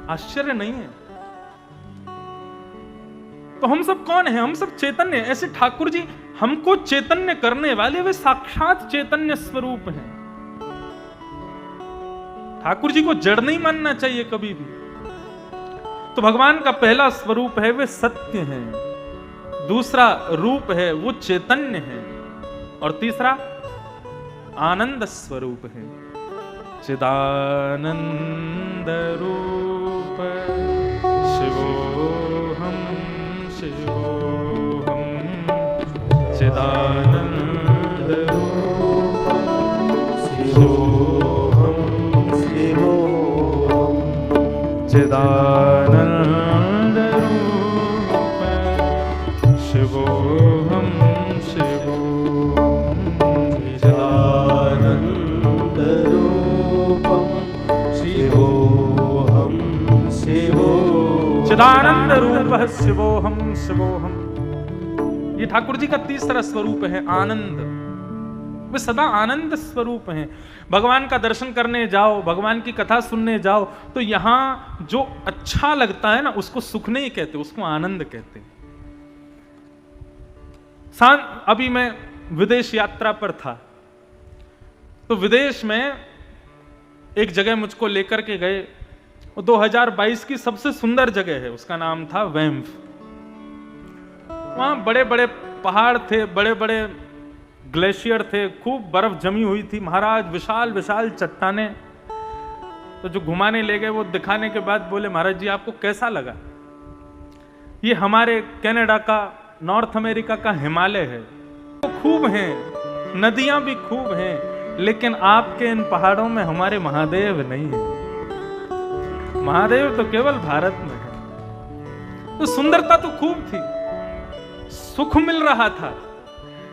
Speaker 1: आश्चर्य नहीं है। तो हम सब कौन है? हम सब चैतन्य। ऐसे ठाकुर जी हमको चैतन्य करने वाले वे साक्षात चैतन्य स्वरूप हैं। ठाकुर जी को जड़ नहीं मानना चाहिए कभी भी। तो भगवान का पहला स्वरूप है वे सत्य हैं, दूसरा रूप है वो चैतन्य है, और तीसरा आनंद स्वरूप है। चिदानंद रूप शिवोहम शिवोहम, चिदानंद रूप शिवोहम शिवोहम, चिदानंद रूप शिवोहम शिवोहम, चिदानंद रूप शिवोहम शिवोहम, चिदानंद रूप शिवोहम शिवोहम। ये ठाकुर जी का तीसरा स्वरूप है आनंद। वे सदा आनंद स्वरूप हैं। भगवान का दर्शन करने जाओ, भगवान की कथा सुनने जाओ, तो यहां जो अच्छा लगता है ना उसको सुख नहीं कहते, उसको आनंद कहते हैं। अभी मैं विदेश यात्रा पर था, तो विदेश में एक जगह मुझको लेकर के गए, 2022 की सबसे सुंदर जगह है, उसका नाम था वैम्फ। वहां बड़े बड़े पहाड़ थे, बड़े बड़े ग्लेशियर थे, खूब बर्फ जमी हुई थी महाराज, विशाल विशाल चट्टाने। तो जो घुमाने ले गए वो दिखाने के बाद बोले महाराज जी आपको कैसा लगा? ये हमारे कनाडा का, नॉर्थ अमेरिका का हिमालय है, तो खूब हैं, नदियां भी खूब हैं, लेकिन आपके इन पहाड़ों में हमारे महादेव नहीं है। महादेव तो केवल भारत में है। तो सुंदरता तो खूब थी, सुख मिल रहा था,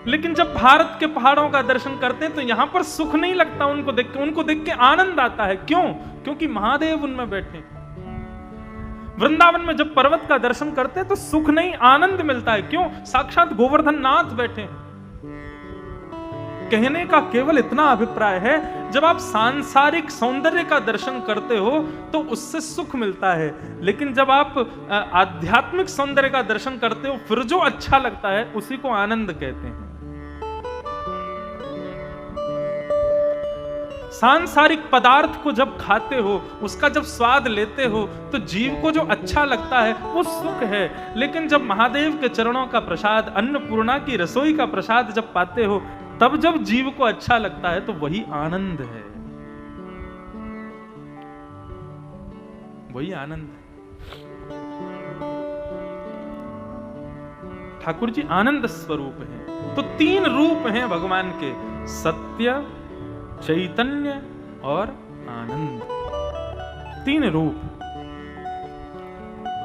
Speaker 1: लेकिन जब भारत के पहाड़ों का दर्शन करते हैं तो यहां पर सुख नहीं लगता उनको देख के आनंद आता है। क्यों? क्योंकि महादेव उनमें बैठे। वृंदावन में जब पर्वत का दर्शन करते हैं तो सुख नहीं आनंद मिलता है। क्यों? साक्षात गोवर्धन नाथ बैठे हैं। कहने का केवल इतना अभिप्राय है, जब आप सांसारिक सौंदर्य का दर्शन करते हो तो उससे सुख मिलता है, लेकिन जब आप आध्यात्मिक सौंदर्य का दर्शन करते हो फिर जो अच्छा लगता है उसी को आनंद कहते हैं। सांसारिक पदार्थ को जब खाते हो, उसका जब स्वाद लेते हो, तो जीव को जो अच्छा लगता है वो सुख है। लेकिन जब महादेव के चरणों का प्रसाद, अन्नपूर्णा की रसोई का प्रसाद जब पाते हो, तब जब जीव को अच्छा लगता है तो वही आनंद है, वही आनंद है। ठाकुर जी आनंद स्वरूप हैं। तो तीन रूप हैं भगवान के, सत्य, चैतन्य और आनंद। तीन रूप,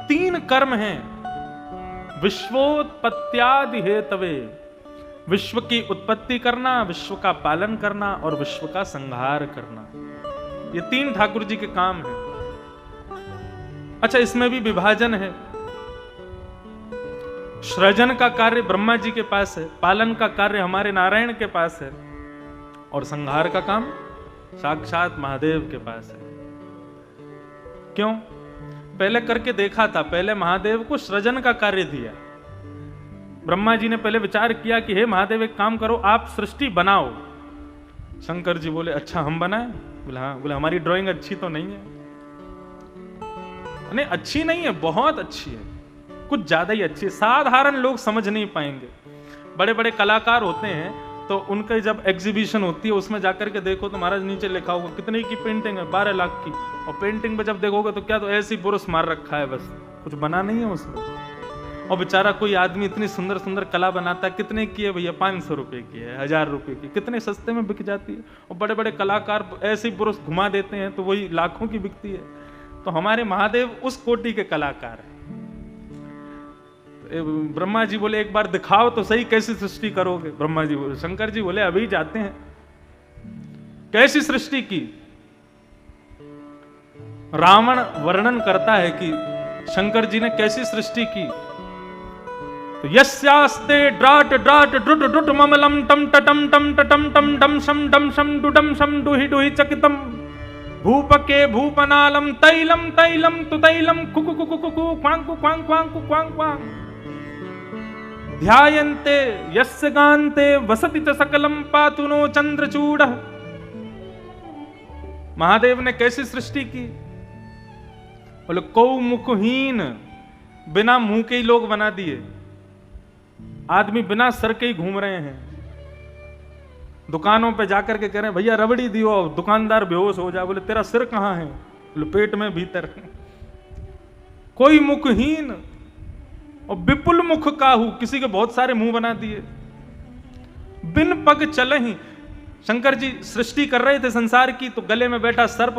Speaker 1: तीन कर्म हैं। विश्वोत्पत्त्यादि हेतवे, विश्व की उत्पत्ति करना, विश्व का पालन करना और विश्व का संहार करना, ये तीन ठाकुर जी के काम हैं। अच्छा, इसमें भी विभाजन है। सृजन का कार्य ब्रह्मा जी के पास है, पालन का कार्य हमारे नारायण के पास है, और संहार का काम साक्षात महादेव के पास है। क्यों? पहले करके देखा था, पहले महादेव को सृजन का कार्य दिया, ब्रह्मा जी ने पहले विचार किया कि हे महादेव एक काम करो, आप सृष्टि बनाओ। शंकर जी बोले अच्छा हम बनाएं? बोले हाँ। बोले हमारी ड्राइंग अच्छी तो नहीं है। नहीं अच्छी नहीं है, बहुत अच्छी है, कुछ ज्यादा ही अच्छी है, साधारण लोग समझ नहीं पाएंगे। बड़े बड़े कलाकार होते हैं तो उनके जब एग्जीबिशन होती है उसमें जाकर के देखो तो महाराज नीचे लिखा होगा कितने की पेंटिंग है, 12 लाख की, और पेंटिंग पे जब देखोगे तो क्या, तो ऐसी बुरुस मार रखा है, बस कुछ बना नहीं है उसमें। और बेचारा कोई आदमी इतनी सुंदर सुंदर कला बनाता है, कितने की है भैया, 500 रुपए की है, 1000 रुपए की, कितने सस्ते में बिक जाती है। और बड़े बड़े कलाकार ऐसी बुरुस घुमा देते हैं तो वही लाखों की बिकती है। तो हमारे महादेव उस कोटि के कलाकार हैं। ब्रह्मा जी बोले एक बार दिखाओ तो सही, कैसी सृष्टि करोगे? ब्रह्मा जी बोले, शंकर जी बोले अभी जाते हैं। कैसी सृष्टि की? रावण वर्णन करता है कि शंकर जी ने कैसी सृष्टि की। तो यस्यास्ते ड्राट ड्राट ड्रुट ड्रुट ममलम टम टम टम टम टम डम शम डम शम डुडम शम डुहि डुहि चकितम भूपके भूपनालम तैलम तैलम तु तैलम Kuku Kuku Kuku क्वांकु Quang क्वांकु Quang Quang ध्यायन्ते यस्य गान्ते वसति च सकलम पातुनो चंद्रचूड़। महादेव ने कैसी सृष्टि की? बोले कौ मुखहीन, बिना मुंह के ही लोग बना दिए। आदमी बिना सर के ही घूम रहे हैं, दुकानों पे जाकर के कह रहे हैं भैया रबड़ी दियो, दुकानदार बेहोश हो जाए। बोले तेरा सिर कहां है? बोले पेट में भीतर। कोई मुखहीन और विपुल मुख काहू, किसी के बहुत सारे मुंह बना दिए। बिन पग चले ही, शंकर जी सृष्टि कर रहे थे संसार की, तो गले में बैठा सर्प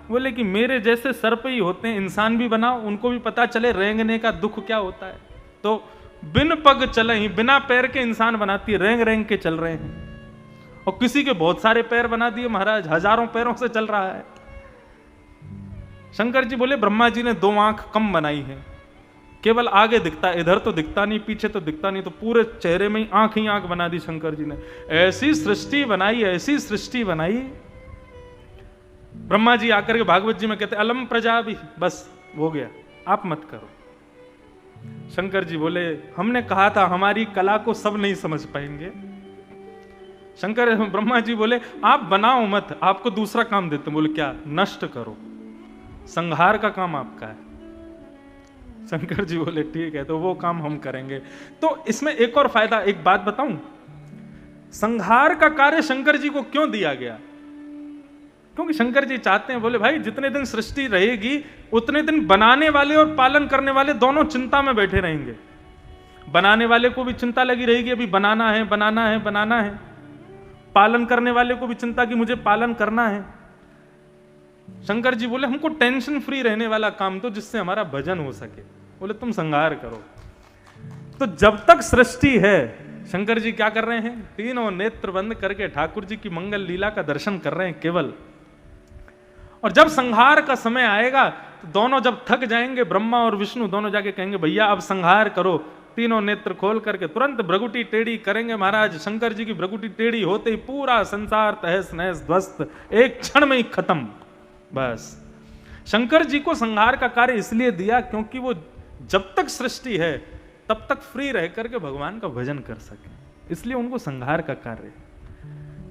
Speaker 1: बोले कि मेरे जैसे सर्प ही होते हैं, इंसान भी बनाओ, उनको भी पता चले रेंगने का दुख क्या होता है। तो बिन पग चले ही, बिना पैर के इंसान बनाती है, रेंग रेंग के चल रहे हैं। और किसी के बहुत सारे पैर बना दिए महाराज, हजारों पैरों से चल रहा है। शंकर जी बोले ब्रह्मा जी ने 2 आंख कम बनाई है, केवल आगे दिखता है, इधर तो दिखता नहीं, पीछे तो दिखता नहीं, तो पूरे चेहरे में ही आंख बना दी शंकर जी ने। ऐसी सृष्टि बनाई, ऐसी सृष्टि बनाई। ब्रह्मा जी आकर के भागवत जी में कहते अलम प्रजा भी, बस हो गया, आप मत करो। शंकर जी बोले हमने कहा था हमारी कला को सब नहीं समझ पाएंगे। ब्रह्मा जी बोले आप बनाओ मत, आपको दूसरा काम देते। बोले क्या? नष्ट करो, संहार का काम आपका है। शंकर जी बोले ठीक है, तो वो काम हम करेंगे। तो इसमें एक और फायदा, एक बात बताऊं, संहार का कार्य शंकर जी को क्यों दिया गया? क्योंकि शंकर जी चाहते हैं, बोले भाई जितने दिन सृष्टि रहेगी उतने दिन बनाने वाले और पालन करने वाले दोनों चिंता में बैठे रहेंगे। बनाने वाले को भी चिंता लगी रहेगी, अभी बनाना है बनाना है बनाना है। पालन करने वाले को भी चिंता कि मुझे पालन करना है। शंकर जी बोले हमको टेंशन फ्री रहने वाला काम तो, जिससे हमारा भजन हो सके। बोले तुम संहार करो। तो जब तक सृष्टि है, शंकर जी क्या कर रहे हैं? तीनों नेत्र बंद करके ठाकुर जी की मंगल लीला का दर्शन कर रहे हैं केवल। और जब संहार का समय आएगा तो दोनों जब थक जाएंगे, ब्रह्मा और विष्णु दोनों जाके कहेंगे भैया अब संहार करो। तीनों नेत्र खोल करके तुरंत भ्रगुटी टेढ़ी करेंगे महाराज। शंकर जी की भ्रगुटी टेढ़ी होते ही पूरा संसार तहस नहस ध्वस्त, एक क्षण में ही खत्म। बस शंकर जी को संहार का कार्य इसलिए दिया क्योंकि वो जब तक सृष्टि है तब तक फ्री रह करके भगवान का भजन कर सके, इसलिए उनको संहार का कार्य।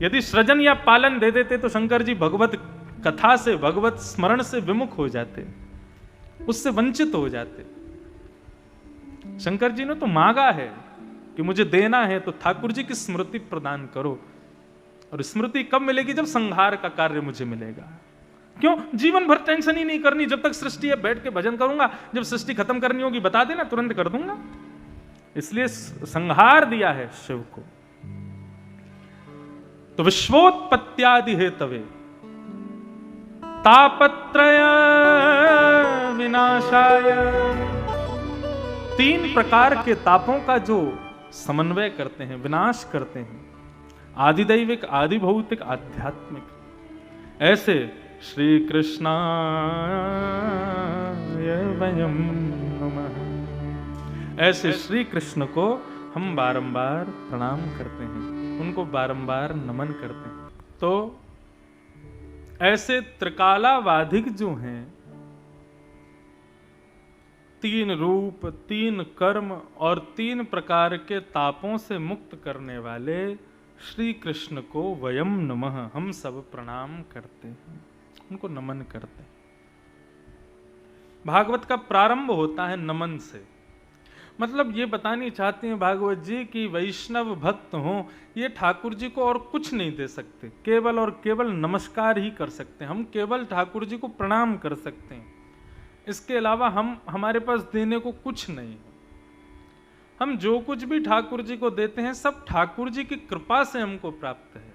Speaker 1: यदि सृजन या पालन दे देते तो शंकर जी भगवत कथा से, भगवत स्मरण से विमुख हो जाते, उससे वंचित हो जाते। शंकर जी ने तो मांगा है कि मुझे देना है, तो ठाकुर जी की स्मृति प्रदान करो। और स्मृति कब मिलेगी? जब संहार का कार्य मुझे मिलेगा। क्यों? जीवन भर टेंशन ही नहीं करनी, जब तक सृष्टि है बैठ के भजन करूंगा, जब सृष्टि खत्म करनी होगी बता देना, तुरंत कर दूंगा। इसलिए संहार दिया है शिव को। तो विश्वोत्पत्त्यादि हेतवे तापत्रय विनाशाय, 3 प्रकार के तापों का जो समन्वय करते हैं, विनाश करते हैं, आदिदैविक, आदि भौतिक, आध्यात्मिक। ऐसे श्री कृष्णाय वयं नमः, ऐसे श्री कृष्ण को हम बारंबार प्रणाम करते हैं, उनको बारंबार नमन करते हैं। तो ऐसे त्रिकालावाधिक जो हैं तीन रूप, तीन कर्म और तीन प्रकार के तापों से मुक्त करने वाले श्री कृष्ण को वयम नमः हम सब प्रणाम करते हैं, उनको नमन करते हैं। भागवत का प्रारंभ होता है नमन से। मतलब ये बतानी चाहते हैं भागवत जी कि वैष्णव भक्त हों, ये ठाकुर जी को और कुछ नहीं दे सकते, केवल और केवल नमस्कार ही कर सकते हैं। हम केवल ठाकुर जी को प्रणाम कर सकते हैं, इसके अलावा हमारे पास देने को कुछ नहीं है। हम जो कुछ भी ठाकुर जी को देते हैं सब ठाकुर जी की कृपा से हमको प्राप्त है,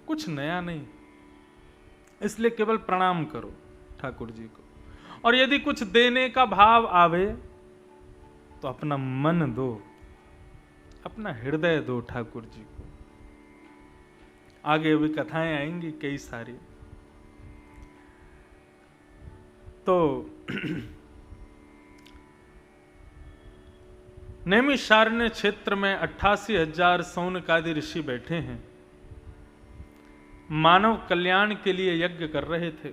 Speaker 1: कुछ नया नहीं। इसलिए केवल प्रणाम करो ठाकुर जी को। और यदि कुछ देने का भाव आवे तो अपना मन दो, अपना हृदय दो ठाकुर जी को। आगे भी कथाएं आएंगी कई सारी। तो नैमिषारण्य क्षेत्र में 88,000 सौनकादि ऋषि बैठे हैं, मानव कल्याण के लिए यज्ञ कर रहे थे।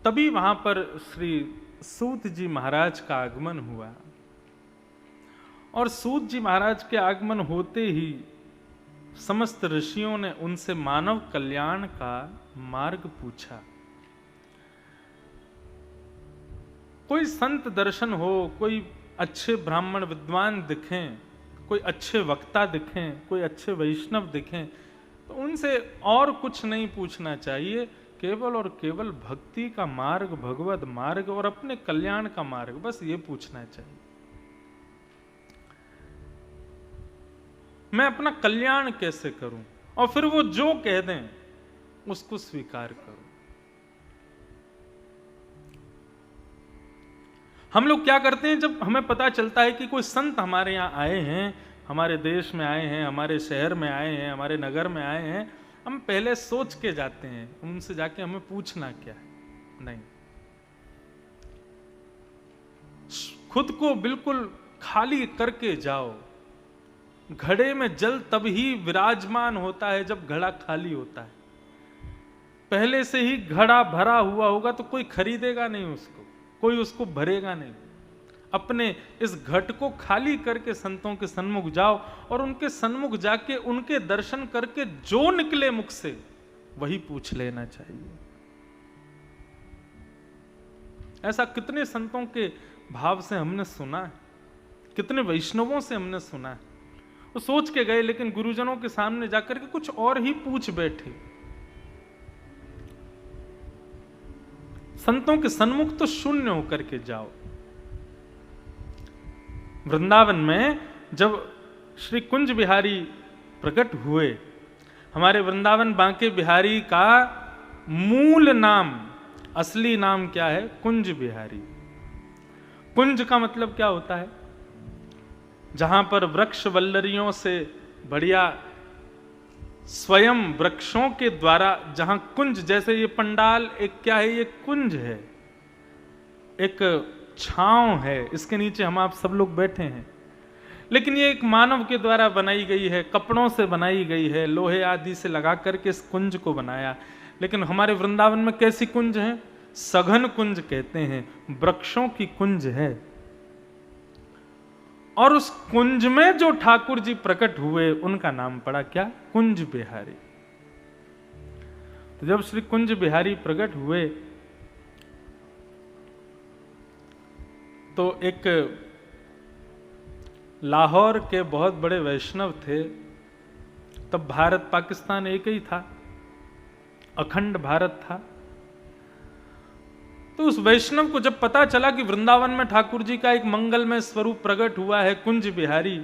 Speaker 1: तभी वहां पर श्री सूत जी महाराज का आगमन हुआ और सूत जी महाराज के आगमन होते ही समस्त ऋषियों ने उनसे मानव कल्याण का मार्ग पूछा। कोई संत दर्शन हो, कोई अच्छे ब्राह्मण विद्वान दिखें, कोई अच्छे वक्ता दिखें, कोई अच्छे वैष्णव दिखें, तो उनसे और कुछ नहीं पूछना चाहिए, केवल और केवल भक्ति का मार्ग, भगवत मार्ग और अपने कल्याण का मार्ग, बस ये पूछना चाहिए। मैं अपना कल्याण कैसे करूं, और फिर वो जो कह दें उसको स्वीकार करूं। हम लोग क्या करते हैं, जब हमें पता चलता है कि कोई संत हमारे यहाँ आए हैं, हमारे देश में आए हैं, हमारे शहर में आए हैं, हमारे नगर में आए हैं, हम पहले सोच के जाते हैं, उनसे जाके हमें पूछना क्या है। नहीं, खुद को बिल्कुल खाली करके जाओ। घड़े में जल तब ही विराजमान होता है जब घड़ा खाली होता है। पहले से ही घड़ा भरा हुआ होगा तो कोई खरीदेगा नहीं उसको, कोई उसको भरेगा नहीं। अपने इस घट को खाली करके संतों के सन्मुख जाओ और उनके सन्मुख जाके उनके दर्शन करके जो निकले मुख से वही पूछ लेना चाहिए। ऐसा कितने संतों के भाव से हमने सुना है, कितने वैष्णवों से हमने सुना है। वो सोच के गए लेकिन गुरुजनों के सामने जाकर के कुछ और ही पूछ बैठे। संतों के सन्मुख तो शून्य होकर के जाओ। वृंदावन में जब श्री कुंज बिहारी प्रकट हुए, हमारे वृंदावन बांके बिहारी का मूल नाम, असली नाम क्या है? कुंज बिहारी। कुंज का मतलब क्या होता है? जहां पर वृक्ष वल्लरियों से बढ़िया स्वयं वृक्षों के द्वारा, जहां कुंज, जैसे ये पंडाल एक क्या है? ये कुंज है, एक छांव है, इसके नीचे हम आप सब लोग बैठे हैं। लेकिन ये एक मानव के द्वारा बनाई गई है, कपड़ों से बनाई गई है, लोहे आदि से लगा करके इस कुंज को बनाया। लेकिन हमारे वृंदावन में कैसी कुंज है? सघन कुंज कहते हैं, वृक्षों की कुंज है। और उस कुंज में जो ठाकुर जी प्रकट हुए उनका नाम पड़ा क्या? कुंज बिहारी। तो जब श्री कुंज बिहारी प्रकट हुए तो एक लाहौर के बहुत बड़े वैष्णव थे। तब भारत पाकिस्तान एक ही था, अखंड भारत था। तो उस वैष्णव को जब पता चला कि वृंदावन में ठाकुर जी का एक मंगलमय स्वरूप प्रकट हुआ है, कुंज बिहारी,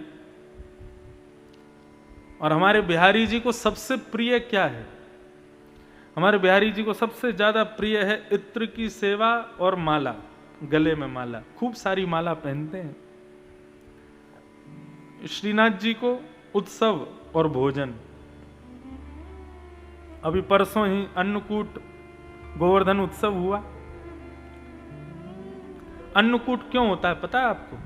Speaker 1: और हमारे बिहारी जी को सबसे प्रिय क्या है? हमारे बिहारी जी को सबसे ज्यादा प्रिय है इत्र की सेवा और माला, गले में माला, खूब सारी माला पहनते हैं। श्रीनाथ जी को उत्सव और भोजन। अभी परसों ही अन्नकूट गोवर्धन उत्सव हुआ। अन्नकूट क्यों होता है पता है आपको?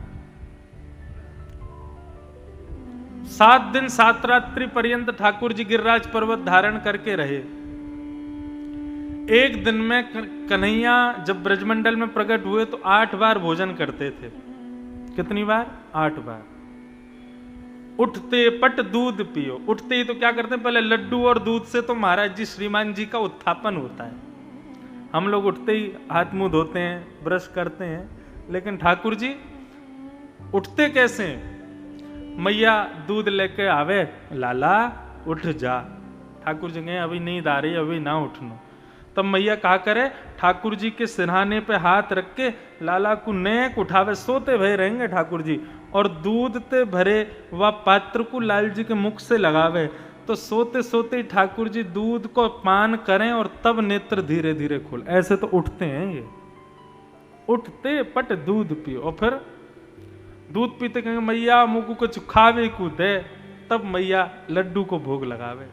Speaker 1: 7 दिन 7 रात्रि पर्यंत ठाकुर जी गिरिराज पर्वत धारण करके रहे। एक दिन में कन्हैया जब ब्रजमंडल में प्रकट हुए तो 8 बार भोजन करते थे। कितनी बार? 8 बार। उठते पट दूध पियो। उठते ही तो क्या करते हैं? पहले लड्डू और दूध से तो महाराज जी श्रीमान जी का उत्थापन होता है। हम लोग उठते ही हाथ मुंह धोते हैं, ब्रश करते हैं, लेकिन ठाकुर जी उठते कैसे हैं? मैया दूध लेके आवे, लाला उठ जा। ठाकुर जी कहें अभी नींद आ रही, अभी ना उठनो। तब मैया कहा करे, ठाकुर जी के सिरहाने पे हाथ रख के लाला को नेक उठावे। सोते भय रहेंगे ठाकुर जी, और दूध ते भरे व पात्र को लाल जी के मुख से लगावे। तो सोते सोते ठाकुर जी दूध को पान करें और तब नेत्र धीरे धीरे खोल। ऐसे तो उठते हैं ये। उठते पट दूध पियो, और फिर दूध पीते कहेंगे मैया मुझको कुछ खावे को दे। तब मैया लड्डू को भोग लगावे।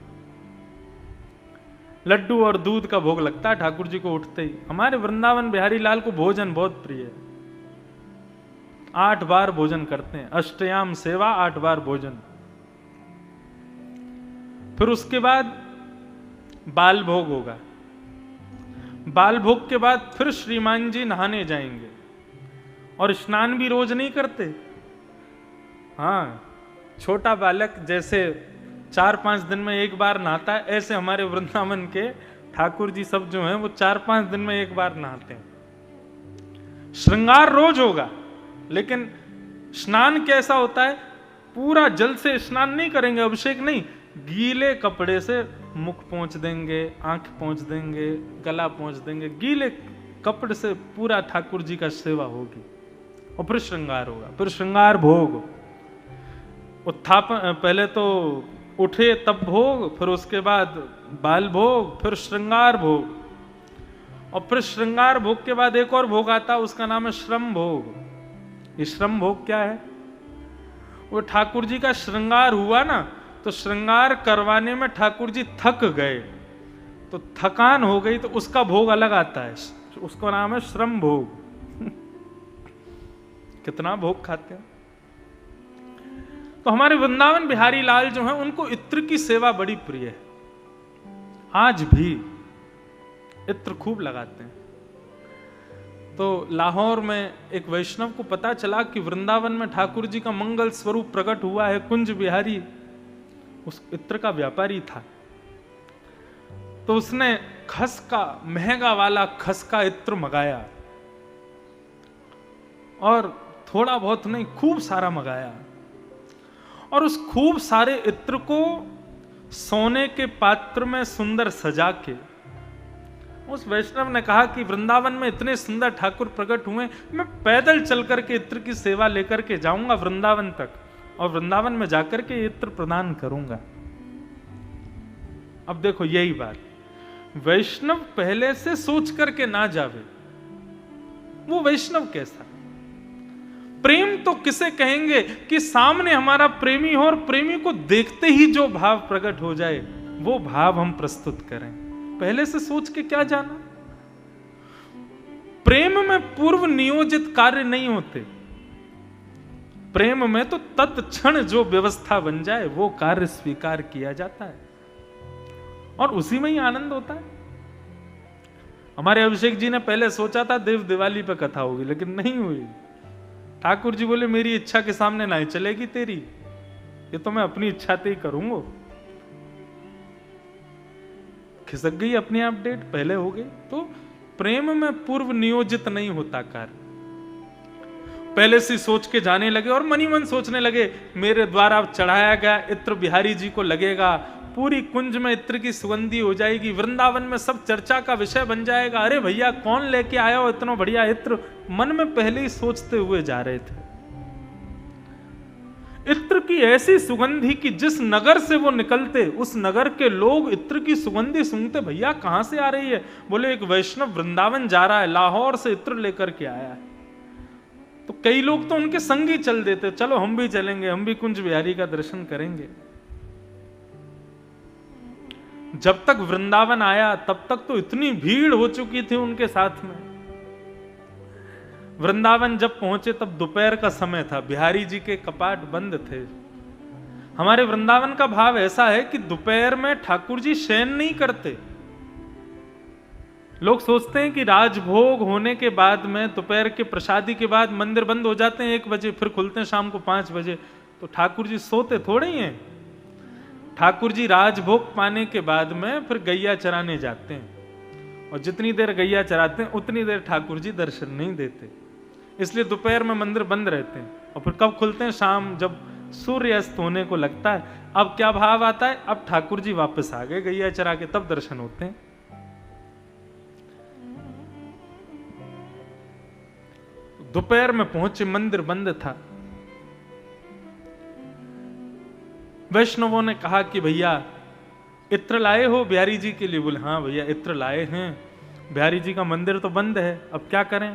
Speaker 1: लड्डू और दूध का भोग लगता है ठाकुर जी को उठते ही। हमारे वृंदावन बिहारी लाल को भोजन बहुत प्रिय है। 8 बार भोजन करते हैं, अष्टयाम सेवा, 8 बार भोजन। फिर उसके बाद बाल भोग होगा। बाल भोग के बाद फिर श्रीमान जी नहाने जाएंगे, और स्नान भी रोज नहीं करते। हाँ, छोटा बालक जैसे 4-5 दिन में एक बार नहाता है, ऐसे हमारे वृंदावन के ठाकुर जी सब जो हैं वो 4-5 दिन में एक बार नहाते हैं। श्रृंगार रोज होगा, लेकिन स्नान कैसा होता है? पूरा जल से स्नान नहीं करेंगे, अभिषेक नहीं, गीले कपड़े से मुख पोंछ देंगे, आंख पोंछ देंगे, गला पोंछ देंगे, गीले कपड़े से पूरा ठाकुर जी का सेवा होगी। और फिर श्रृंगार होगा, फिर श्रृंगार भोग, उत्थापन। पहले तो उठे तब भोग, फिर उसके बाद बाल भोग, फिर श्रृंगार भोग, और फिर श्रृंगार भोग के बाद एक और भोग आता है, उसका नाम है श्रम भोग। ये श्रम भोग क्या है? वो ठाकुर जी का श्रृंगार हुआ ना, तो श्रृंगार करवाने में ठाकुर जी थक गए, तो थकान हो गई, तो उसका भोग अलग आता है, उसका नाम है श्रम भोग। कितना भोग खाते हैं। तो हमारे वृंदावन बिहारी लाल जो हैं उनको इत्र की सेवा बड़ी प्रिय है। आज भी इत्र खूब लगाते हैं। तो लाहौर में एक वैष्णव को पता चला कि वृंदावन में ठाकुर जी का मंगल स्वरूप प्रकट हुआ है। कुंज बिहारी उस इत्र का व्यापारी था, तो उसने खस का, महंगा वाला खस का इत्र मंगाया, और थोड़ा बहुत नहीं, खूब सारा मंगाया। और उस खूब सारे इत्र को सोने के पात्र में सुंदर सजा के उस वैष्णव ने कहा कि वृंदावन में इतने सुंदर ठाकुर प्रकट हुए, मैं पैदल चल करके इत्र की सेवा लेकर के जाऊंगा वृंदावन तक, और वृंदावन में जाकर के इत्र प्रदान करूंगा। अब देखो यही बात, वैष्णव पहले से सोच करके ना जावे, वो वैष्णव कैसा? प्रेम तो किसे कहेंगे कि सामने हमारा प्रेमी हो, और प्रेमी को देखते ही जो भाव प्रकट हो जाए वो भाव हम प्रस्तुत करें। पहले से सोच के क्या जाना? प्रेम में पूर्व नियोजित कार्य नहीं होते। प्रेम में तो तत्क्षण जो व्यवस्था बन जाए वो कार्य स्वीकार किया जाता है, और उसी में ही आनंद होता है। हमारे अभिषेक जी ने पहले सोचा था देव दिवाली पे कथा होगी, लेकिन नहीं हुई। ठाकुर जी बोले मेरी इच्छा के सामने नहीं चलेगी तेरी, ये तो मैं अपनी इच्छा से ही करूंगा। खिसक गई अपने आप डेट, पहले हो गई। तो प्रेम में पूर्व नियोजित नहीं होता कार्य। पहले से सोच के जाने लगे और मनी मन सोचने लगे मेरे द्वारा चढ़ाया गया इत्र बिहारी जी को लगेगा, पूरी कुंज में इत्र की सुगंधी हो जाएगी, वृंदावन में सब चर्चा का विषय बन जाएगा। अरे भैया कौन लेके आया हो इतना बढ़िया इत्र? मन में पहले ही सोचते हुए जा रहे थे। इत्र की ऐसी सुगंधी कि जिस नगर से वो निकलते उस नगर के लोग इत्र की सुगंधी सुनते, भैया कहां से आ रही है? बोले एक वैष्णव वृंदावन जा रहा है, लाहौर से इत्र लेकर के आया है। तो कई लोग तो उनके संग ही चल देते, चलो हम भी चलेंगे, हम भी कुंज बिहारी का दर्शन करेंगे। जब तक वृंदावन आया तब तक तो इतनी भीड़ हो चुकी थी उनके साथ में। वृंदावन जब पहुंचे तब दोपहर का समय था, बिहारी जी के कपाट बंद थे। हमारे वृंदावन का भाव ऐसा है कि दोपहर में ठाकुर जी शयन नहीं करते, लोग सोचते हैं कि राजभोग होने के बाद में दोपहर के प्रसादी के बाद मंदिर बंद हो जाते हैं 1 बजे, फिर खुलते हैं शाम को 5 बजे। तो ठाकुर जी सोते थोड़े ही हैं। ठाकुर जी राजभोग पाने के बाद में फिर गैया चराने जाते हैं, और जितनी देर गैया चराते हैं उतनी देर ठाकुर जी दर्शन नहीं देते। इसलिए दोपहर में मंदिर बंद रहते हैं, और फिर कब खुलते हैं? शाम, जब सूर्य अस्त होने को लगता है। अब क्या भाव आता है? अब ठाकुर जी वापस आ गए गैया चरा के, तब दर्शन होते हैं। दोपहर में पहुंचे, मंदिर बंद था। वैष्णवों ने कहा कि भैया इत्र लाए हो बिहारी जी के लिए? बोले हाँ भैया इत्र लाए हैं, बिहारी जी का मंदिर तो बंद है, अब क्या करें?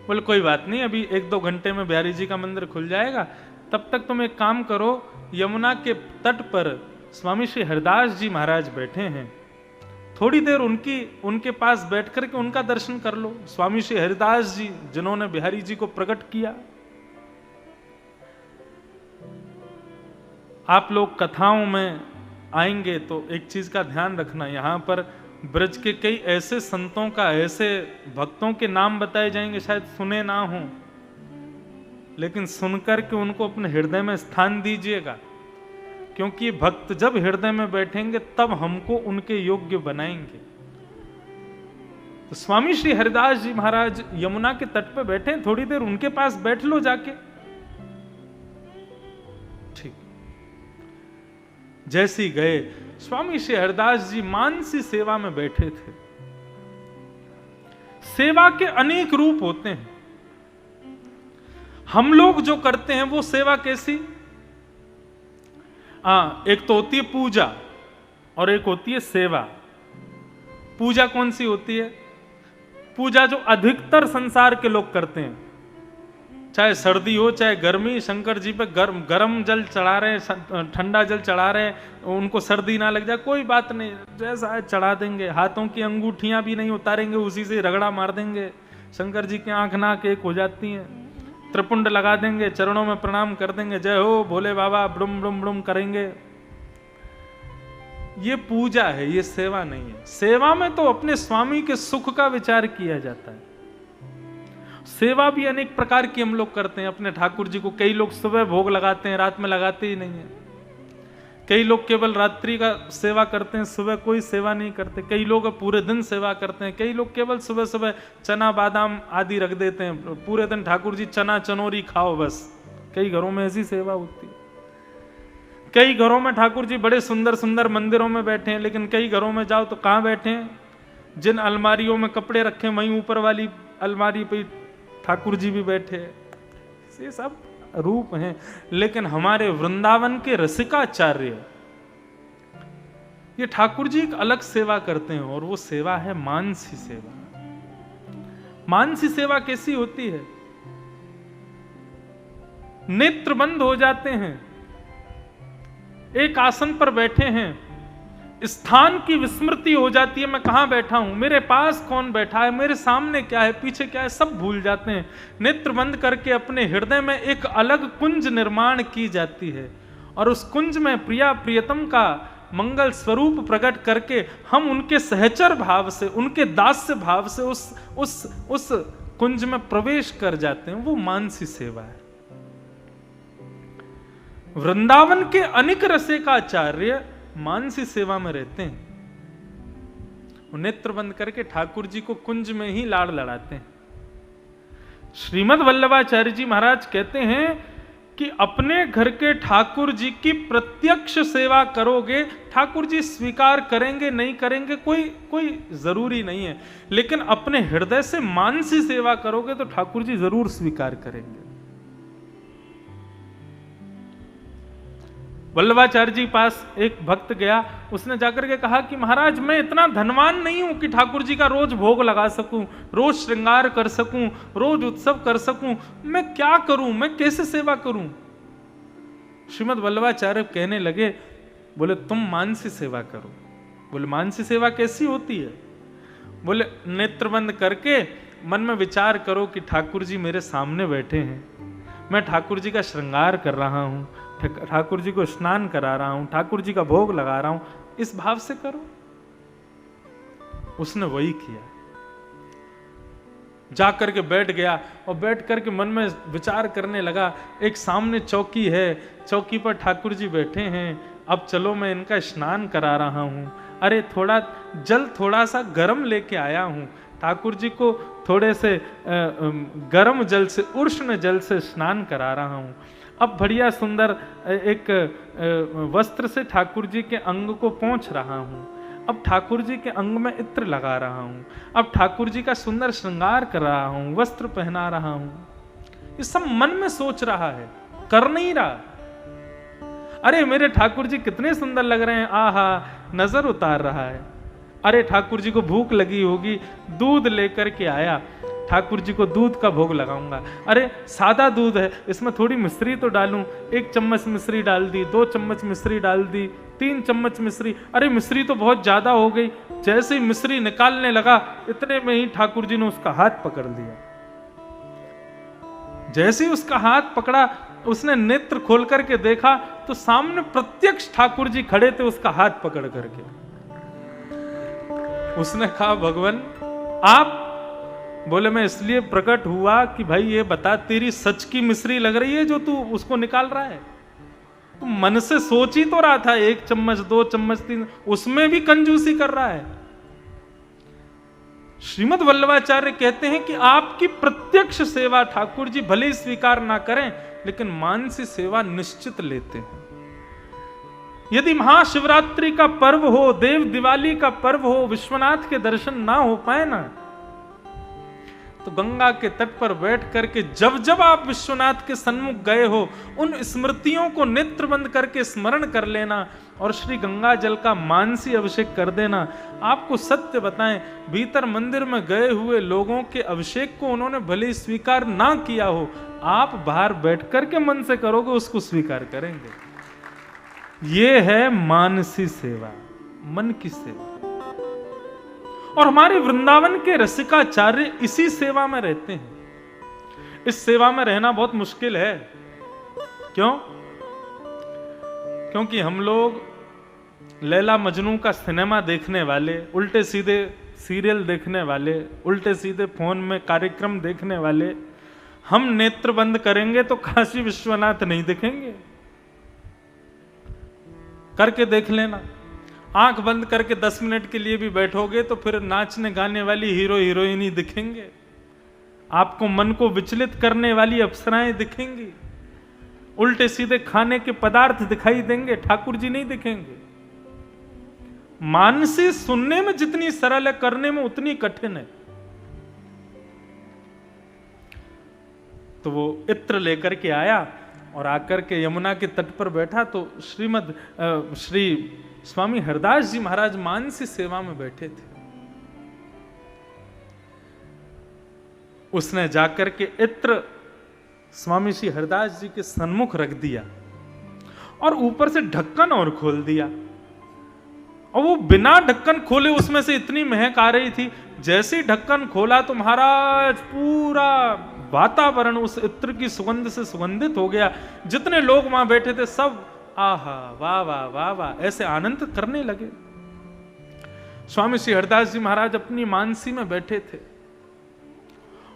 Speaker 1: बोले कोई बात नहीं, अभी 1-2 घंटे में बिहारी जी का मंदिर खुल जाएगा, तब तक तुम एक काम करो, यमुना के तट पर स्वामी श्री हरिदास जी महाराज बैठे हैं, थोड़ी देर उनके पास बैठ करके उनका दर्शन कर लो। स्वामी श्री हरिदास जी जिन्होंने बिहारी जी को प्रकट किया। आप लोग कथाओं में आएंगे तो एक चीज का ध्यान रखना, यहां पर ब्रज के कई ऐसे संतों का, ऐसे भक्तों के नाम बताए जाएंगे, शायद सुने ना हो, लेकिन सुनकर के उनको अपने हृदय में स्थान दीजिएगा, क्योंकि भक्त जब हृदय में बैठेंगे तब हमको उनके योग्य बनाएंगे। तो स्वामी श्री हरिदास जी महाराज यमुना के तट पर बैठे, थोड़ी देर उनके पास बैठ लो जाके। ठीक, जैसे ही गए, स्वामी श्री हरिदास जी मानसी सेवा में बैठे थे। सेवा के अनेक रूप होते हैं। हम लोग जो करते हैं वो सेवा कैसी? एक तो होती है पूजा और एक होती है सेवा। पूजा कौन सी होती है? पूजा जो अधिकतर संसार के लोग करते हैं, चाहे सर्दी हो चाहे गर्मी, शंकर जी पे गरम जल चढ़ा रहे हैं, ठंडा जल चढ़ा रहे हैं, उनको सर्दी ना लग जाए, कोई बात नहीं, जैसा है चढ़ा देंगे। हाथों की अंगूठियां भी नहीं उतारेंगे, उसी से रगड़ा मार देंगे। शंकर जी की आंख नाक एक हो जाती हैं। त्रिपुंड लगा देंगे, चरणों में प्रणाम कर देंगे, जय हो भोले बाबा, ब्रुम ब्रुम ब्रुम करेंगे। ये पूजा है, ये सेवा नहीं है। सेवा में तो अपने स्वामी के सुख का विचार किया जाता है। सेवा भी अनेक प्रकार की हम लोग करते हैं अपने ठाकुर जी को। कई लोग सुबह भोग लगाते हैं, रात में लगाते ही नहीं है। कई लोग केवल रात्रि का सेवा करते हैं, सुबह कोई सेवा नहीं करते। कई लोग पूरे दिन सेवा करते हैं। कई लोग केवल सुबह सुबह चना बादाम आदि रख देते हैं, पूरे दिन ठाकुर जी चना चनोरी खाओ बस। कई घरों में ऐसी सेवा होती है। कई घरों में ठाकुर जी बड़े सुंदर सुंदर मंदिरों में बैठे हैं, लेकिन कई घरों में जाओ तो कहाँ बैठे हैं? जिन अलमारियों में कपड़े रखे वहीं ऊपर वाली अलमारी पे ठाकुर जी भी बैठे हैं। ये सब रूप हैं। लेकिन हमारे वृंदावन के रसिकाचार्य ये ठाकुर जी एक अलग सेवा करते हैं, और वो सेवा है मानसी सेवा। मानसी सेवा कैसी होती है? नेत्र बंद हो जाते हैं, एक आसन पर बैठे हैं, स्थान की विस्मृति हो जाती है, मैं कहां बैठा हूं, मेरे पास कौन बैठा है, मेरे सामने क्या है, पीछे क्या है, सब भूल जाते हैं। नेत्र बंद करके अपने हृदय में एक अलग कुंज निर्माण की जाती है, और उस कुंज में प्रिया प्रियतम का मंगल स्वरूप प्रकट करके हम उनके सहचर भाव से, उनके दास्य भाव से उस कुंज में प्रवेश कर जाते हैं। वो मानसी सेवा है। वृंदावन के अनेक रसिकाचार्य मानसी सेवा में रहते हैं। नेत्र बंद करके ठाकुर जी को कुंज में ही लाड़ लड़ाते हैं। श्रीमद् वल्लभाचार्य जी महाराज कहते हैं कि अपने घर के ठाकुर जी की प्रत्यक्ष सेवा करोगे, ठाकुर जी स्वीकार करेंगे नहीं करेंगे कोई जरूरी नहीं है, लेकिन अपने हृदय से मानसी सेवा करोगे तो ठाकुर जी जरूर स्वीकार करेंगे। वल्लभाचार्य जी पास एक भक्त गया, उसने जाकर के कहा कि महाराज मैं इतना धनवान नहीं हूं कि ठाकुर जी का रोज भोग लगा सकूं, रोज श्रृंगार कर सकूं, रोज उत्सव कर सकूं, मैं क्या करूं, मैं कैसे सेवा करूं? श्रीमद् वल्लभाचार्य कहने लगे, बोले तुम मानसी सेवा करो। बोले मानसी सेवा कैसी होती है? बोले नेत्र बंद करके मन में विचार करो कि ठाकुर जी मेरे सामने बैठे हैं, मैं ठाकुर जी का श्रृंगार कर रहा हूं, ठाकुर जी को स्नान करा रहा हूं, ठाकुर जी का भोग लगा रहा हूं, इस भाव से करो। उसने वही किया। जा करके बैठ गया और बैठ करके मन में विचार करने लगा, एक सामने चौकी है, चौकी पर ठाकुर जी बैठे हैं, अब चलो मैं इनका स्नान करा रहा हूँ। अरे थोड़ा जल थोड़ा सा गर्म लेके आया हूँ, ठाकुर जी को थोड़े से गर्म जल से, उष्ण जल से स्नान करा रहा हूँ। अब बढ़िया सुंदर एक वस्त्र से ठाकुर जी के अंग को पोंछ रहा हूँ, अब ठाकुर जी के अंग में इत्र लगा रहा हूँ, अब ठाकुर जी का सुंदर श्रृंगार कर रहा हूँ, वस्त्र पहना रहा हूँ। ये सब मन में सोच रहा है, कर नहीं रहा। अरे मेरे ठाकुर जी कितने सुंदर लग रहे हैं, आहा, नजर उतार रहा है। अरे ठाकुर जी को भूख लगी होगी, दूध लेकर के आया, ठाकुर जी को दूध का भोग लगाऊंगा। अरे सादा दूध है, इसमें थोड़ी मिश्री तो डालूं, 1 चम्मच मिश्री डाल दी, 2 चम्मच मिश्री डाल दी, 3 चम्मच मिश्री, अरे मिश्री तो बहुत ज्यादा हो गई। जैसे ही मिश्री निकालने लगा, इतने में ही ठाकुर जी ने उसका हाथ पकड़ लिया। जैसे ही उसका हाथ पकड़ा, उसने नेत्र खोल करके देखा तो सामने प्रत्यक्ष ठाकुर जी खड़े थे उसका हाथ पकड़ करके। उसने कहा, भगवान आप? बोले, मैं इसलिए प्रकट हुआ कि भाई ये बता, तेरी सच की मिश्री लग रही है जो तू उसको निकाल रहा है? तू मन से सोच ही तो रहा था, 1 चम्मच 2 चम्मच 3, उसमें भी कंजूसी कर रहा है। श्रीमद् वल्लभाचार्य कहते हैं कि आपकी प्रत्यक्ष सेवा ठाकुर जी भले ही स्वीकार ना करें, लेकिन मानसी सेवा निश्चित लेते हैं। यदि महाशिवरात्रि का पर्व हो, देव दिवाली का पर्व हो, विश्वनाथ के दर्शन ना हो पाए ना, तो गंगा के तट पर बैठ करके जब जब आप विश्वनाथ के सन्मुख गए हो, उन स्मृतियों को नेत्र बंद करके स्मरण कर लेना और श्री गंगा जल का मानसी अभिषेक कर देना। आपको सत्य बताएं, भीतर मंदिर में गए हुए लोगों के अभिषेक को उन्होंने भले ही स्वीकार ना किया हो, आप बाहर बैठ करके मन से करोगे, उसको स्वीकार करेंगे। ये है मानसी सेवा, मन की सेवा। और हमारे वृंदावन के रसिकाचार्य इसी सेवा में रहते हैं। इस सेवा में रहना बहुत मुश्किल है। क्यों? क्योंकि हम लोग लैला मजनू का सिनेमा देखने वाले, उल्टे सीधे सीरियल देखने वाले, उल्टे सीधे फोन में कार्यक्रम देखने वाले, हम नेत्र बंद करेंगे तो काशी विश्वनाथ नहीं दिखेंगे। करके देख लेना, आंख बंद करके 10 मिनट के लिए भी बैठोगे तो फिर नाचने गाने वाली हीरो हीरोइन ही दिखेंगे, आपको मन को विचलित करने वाली अप्सराएं दिखेंगी, उल्टे सीधे खाने के पदार्थ दिखाई देंगे, ठाकुर जी नहीं दिखेंगे। मानसी सुनने में जितनी सरल है, करने में उतनी कठिन है। तो वो इत्र लेकर के आया और आकर के यमुना के तट पर बैठा तो श्री स्वामी हरदास जी महाराज मानसी सेवा में बैठे थे। उसने जाकर के इत्र स्वामी श्री हरदास जी के सन्मुख रख दिया और ऊपर से ढक्कन और खोल दिया, और वो बिना ढक्कन खोले उसमें से इतनी महक आ रही थी। जैसे ही ढक्कन खोला तो महाराज पूरा वातावरण उस इत्र की सुगंध से सुगंधित हो गया। जितने लोग वहां बैठे थे सब आहा वाह वाह वाह वाह ऐसे आनंद करने लगे। स्वामी श्री हरदास जी महाराज अपनी मानसी में बैठे थे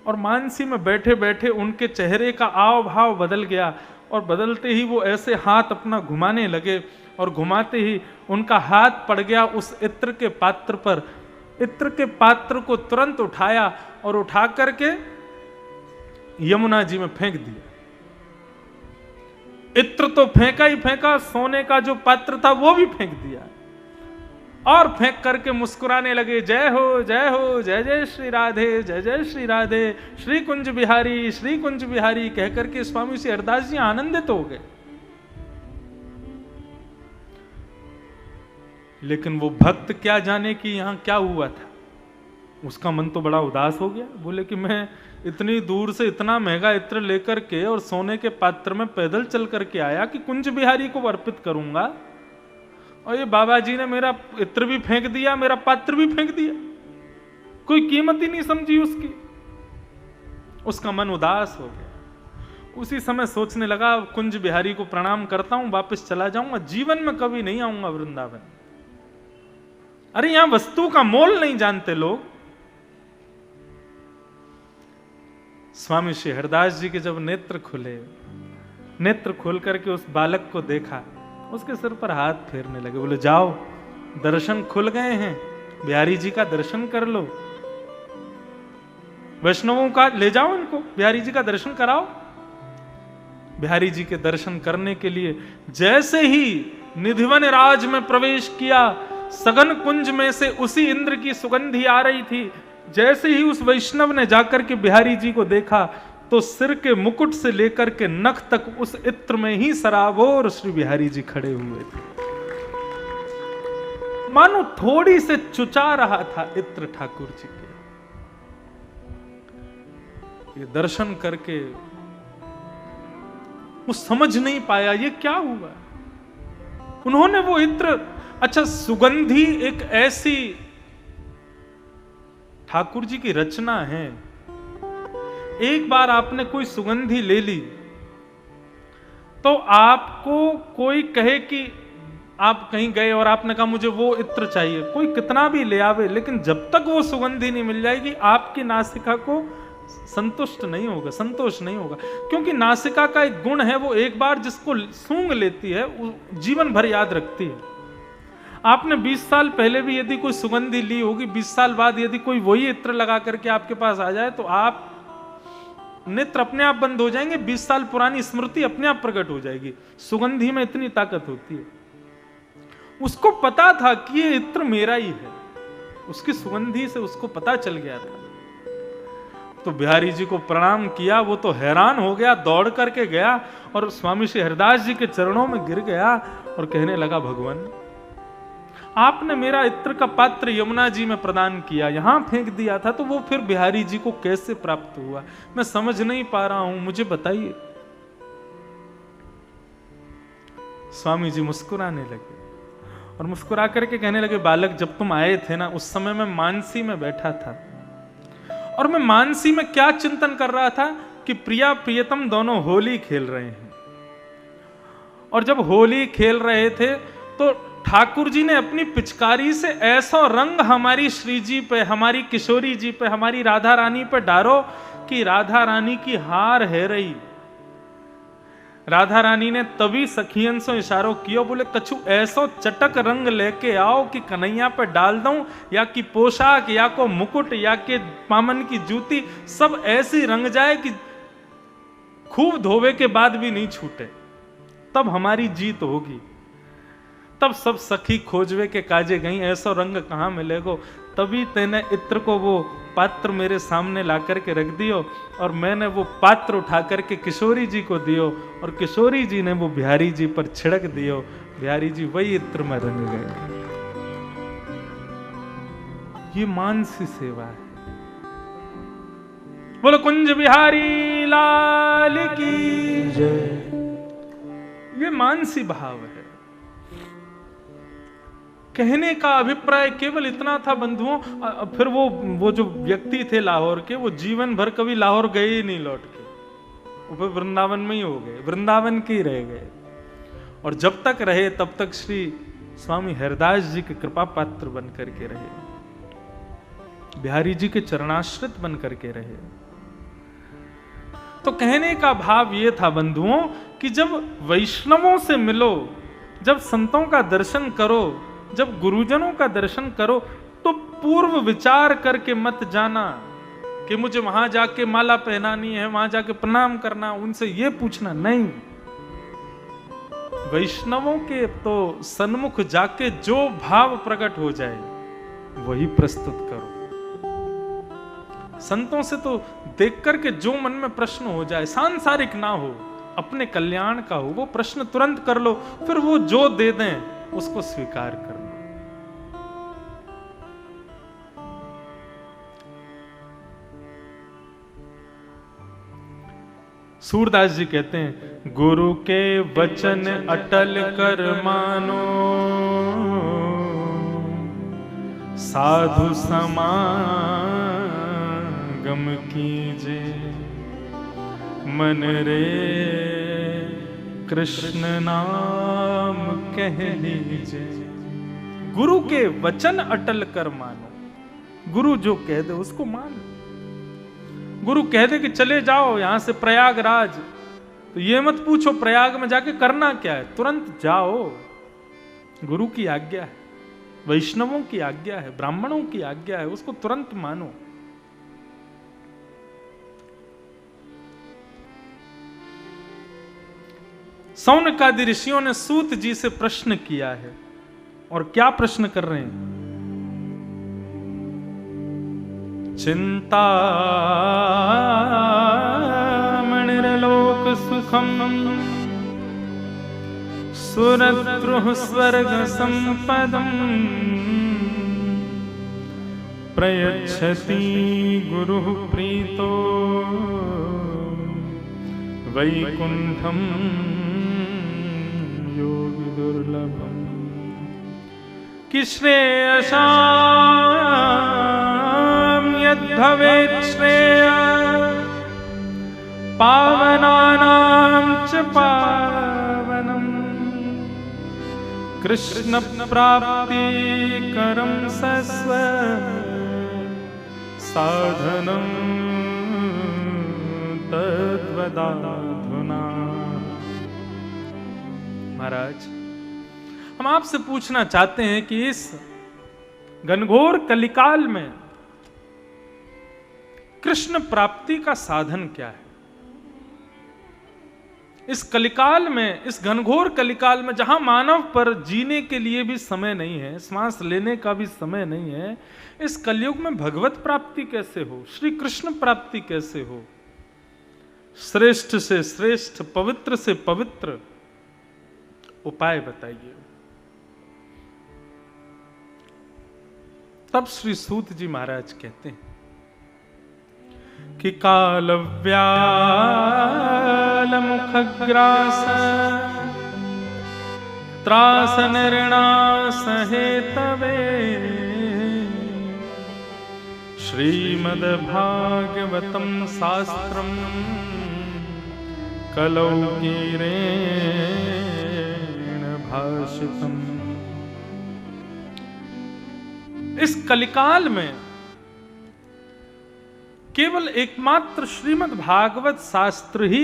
Speaker 1: और मानसी में बैठे बैठे उनके चेहरे का आव भाव बदल गया, और बदलते ही वो ऐसे हाथ अपना घुमाने लगे, और घुमाते ही उनका हाथ पड़ गया उस इत्र के पात्र पर। इत्र के पात्र को तुरंत उठाया और उठा करके यमुना जी में फेंक दिया। इत्र तो फेंका ही फेंका, सोने का जो पात्र था वो भी फेंक दिया, और फेंक करके मुस्कुराने लगे, जय हो जय जय श्री राधे, जय जय श्री राधे, श्री कुंज बिहारी कह करके स्वामी श्री हरदास जी आनंदित हो गए। लेकिन वो भक्त क्या जाने कि यहां क्या हुआ था, उसका मन तो बड़ा उदास हो गया। बोले कि मैं इतनी दूर से इतना महंगा इत्र लेकर के और सोने के पात्र में पैदल चल करके आया कि कुंज बिहारी को अर्पित करूंगा, और ये बाबा जी ने मेरा इत्र भी फेंक दिया, मेरा पात्र भी फेंक दिया, कोई कीमत ही नहीं समझी उसकी। उसका मन उदास हो गया। उसी समय सोचने लगा, कुंज बिहारी को प्रणाम करता हूं, वापस चला जाऊंगा, जीवन में कभी नहीं आऊंगा वृंदावन। अरे यहां वस्तु का मोल नहीं जानते लोग। स्वामी श्री हरदास जी के जब नेत्र खुले, नेत्र खोल करके उस बालक को देखा, उसके सिर पर हाथ फेरने लगे, बोले जाओ दर्शन खुल गए हैं, बिहारी जी का दर्शन कर लो, वैष्णवों का ले जाओ इनको, बिहारी जी का दर्शन कराओ। बिहारी जी के दर्शन करने के लिए जैसे ही निधिवन राज में प्रवेश किया, सघन कुंज में से उसी इंद्र की सुगंधी आ रही थी। जैसे ही उस वैष्णव ने जाकर के बिहारी जी को देखा तो सिर के मुकुट से लेकर के नख तक उस इत्र में ही सराबोर श्री बिहारी जी खड़े हुए थे, मानो थोड़ी से चुचा रहा था इत्र ठाकुर जी के। ये दर्शन करके वो समझ नहीं पाया ये क्या हुआ। उन्होंने वो इत्र, अच्छा सुगंधी एक ऐसी ठाकुर जी की रचना है, एक बार आपने कोई सुगंधी ले ली तो आपको कोई कहे कि आप कहीं गए और आपने कहा मुझे वो इत्र चाहिए, कोई कितना भी ले आवे, लेकिन जब तक वो सुगंधी नहीं मिल जाएगी आपकी नासिका को संतुष्ट नहीं होगा, संतोष नहीं होगा। क्योंकि नासिका का एक गुण है, वो एक बार जिसको सूंघ लेती है वो जीवन भर याद रखती है। आपने 20 साल पहले भी यदि कोई सुगंधी ली होगी, 20 साल बाद यदि कोई वही इत्र लगा करके आपके पास आ जाए तो आप नेत्र अपने आप बंद हो जाएंगे, 20 साल पुरानी स्मृति अपने आप प्रकट हो जाएगी। सुगंधी में इतनी ताकत होती है। उसको पता था कि ये इत्र मेरा ही है, उसकी सुगंधी से उसको पता चल गया था। तो बिहारी जी को प्रणाम किया, वो तो हैरान हो गया, दौड़ करके गया और स्वामी श्री हरदास जी के चरणों में गिर गया और कहने लगा, भगवान आपने मेरा इत्र का पात्र यमुना जी में प्रदान किया, यहां फेंक दिया था, तो वो फिर बिहारी जी को कैसे प्राप्त हुआ, मैं समझ नहीं पा रहा हूं, मुझे बताइए। स्वामी जी मुस्कुराने लगे और मुस्कुरा करके कहने लगे, बालक जब तुम आए थे ना, उस समय मैं मानसी में बैठा था और मैं मानसी में क्या चिंतन कर रहा था कि प्रिया प्रियतम दोनों होली खेल रहे हैं। और जब होली खेल रहे थे तो ठाकुर जी ने अपनी पिचकारी से ऐसा रंग हमारी श्री जी पे, हमारी किशोरी जी पे, हमारी राधा रानी पे डारो कि राधा रानी की हार है रही। राधा रानी ने तभी सखियन से इशारों किया, बोले कछु ऐसो चटक रंग लेके आओ कि कन्हैया पे डाल दूं, या कि पोशाक या को मुकुट या के पामन की जूती सब ऐसी रंग जाए कि खूब धोवे के बाद भी नहीं छूटे, तब हमारी जीत होगी। तब सब सखी खोजवे के काजे गई, ऐसा रंग कहां मिलेगो, तभी तेने इत्र को वो पात्र मेरे सामने ला करके रख दियो और मैंने वो पात्र उठा करके किशोरी जी को दियो और किशोरी जी ने वो बिहारी जी पर छिड़क दियो, बिहारी जी वही इत्र में रंग गए। ये मानसी सेवा है। बोलो कुंज बिहारी लाल की जय। ये मानसी भाव है। कहने का अभिप्राय केवल इतना था बंधुओं, फिर वो जो व्यक्ति थे लाहौर के, वो जीवन भर कभी लाहौर गए ही नहीं लौट के, वो वृंदावन में ही हो गए, वृंदावन के ही रह गए। और जब तक रहे तब तक श्री स्वामी हरदास जी के कृपा पात्र बन करके रहे, बिहारी जी के चरणाश्रित बन करके रहे। तो कहने का भाव ये था बंधुओं कि जब वैष्णवों से मिलो, जब संतों का दर्शन करो, जब गुरुजनों का दर्शन करो, तो पूर्व विचार करके मत जाना कि मुझे वहां जाके माला पहनानी है, वहां जाके प्रणाम करना, उनसे ये पूछना नहीं। वैष्णवों के तो सन्मुख जाके जो भाव प्रकट हो जाए वही प्रस्तुत करो। संतों से तो देख करके जो मन में प्रश्न हो जाए, सांसारिक ना हो, अपने कल्याण का हो, वो प्रश्न तुरंत कर लो, फिर वो जो दे दें उसको स्वीकार करना। सूरदास जी कहते हैं, गुरु के वचन अटल कर मानो, साधु समागम कीजे, मन रे कृष्ण नाम कह लीजे। गुरु के वचन अटल कर मानो, गुरु जो कह दे उसको मानो। गुरु कह दे कि चले जाओ यहां से प्रयागराज, तो ये मत पूछो प्रयाग में जाके करना क्या है, तुरंत जाओ। गुरु की आज्ञा है, वैष्णवों की आज्ञा है, ब्राह्मणों की आज्ञा है, उसको तुरंत मानो। सौनकादि ऋषियों ने सूत जी से प्रश्न किया है, और क्या प्रश्न कर रहे हैं? चिंता मणिर्लोक सुखम सुरद्रुः स्वर्ग संपदम प्रयच्छति गुरुः प्रीतो वैकुंठम योगि दुर्लभम। कि श्रेयसां यद्भवेत् श्रेय पावनानां च पावनम् कृष्ण प्राप्ति करम सस्व साधनं तद्वदाधुना। महाराज, हम आपसे पूछना चाहते हैं कि इस घनघोर कलिकाल में कृष्ण प्राप्ति का साधन क्या है? इस कलिकाल में, इस घनघोर कलिकाल में, जहां मानव पर जीने के लिए भी समय नहीं है, श्वास लेने का भी समय नहीं है, इस कलयुग में भगवत प्राप्ति कैसे हो, श्री कृष्ण प्राप्ति कैसे हो? श्रेष्ठ से श्रेष्ठ, पवित्र से पवित्र उपाय बताइए। तब श्री सूत जी महाराज कहते हैं कि काल व्याल मुखग्रास त्रास निर्णास हेतवे श्रीमद् भागवतम शास्त्रम कलौ गिरेण भाषितम्। इस कलिकाल में केवल एकमात्र श्रीमद् भागवत शास्त्र ही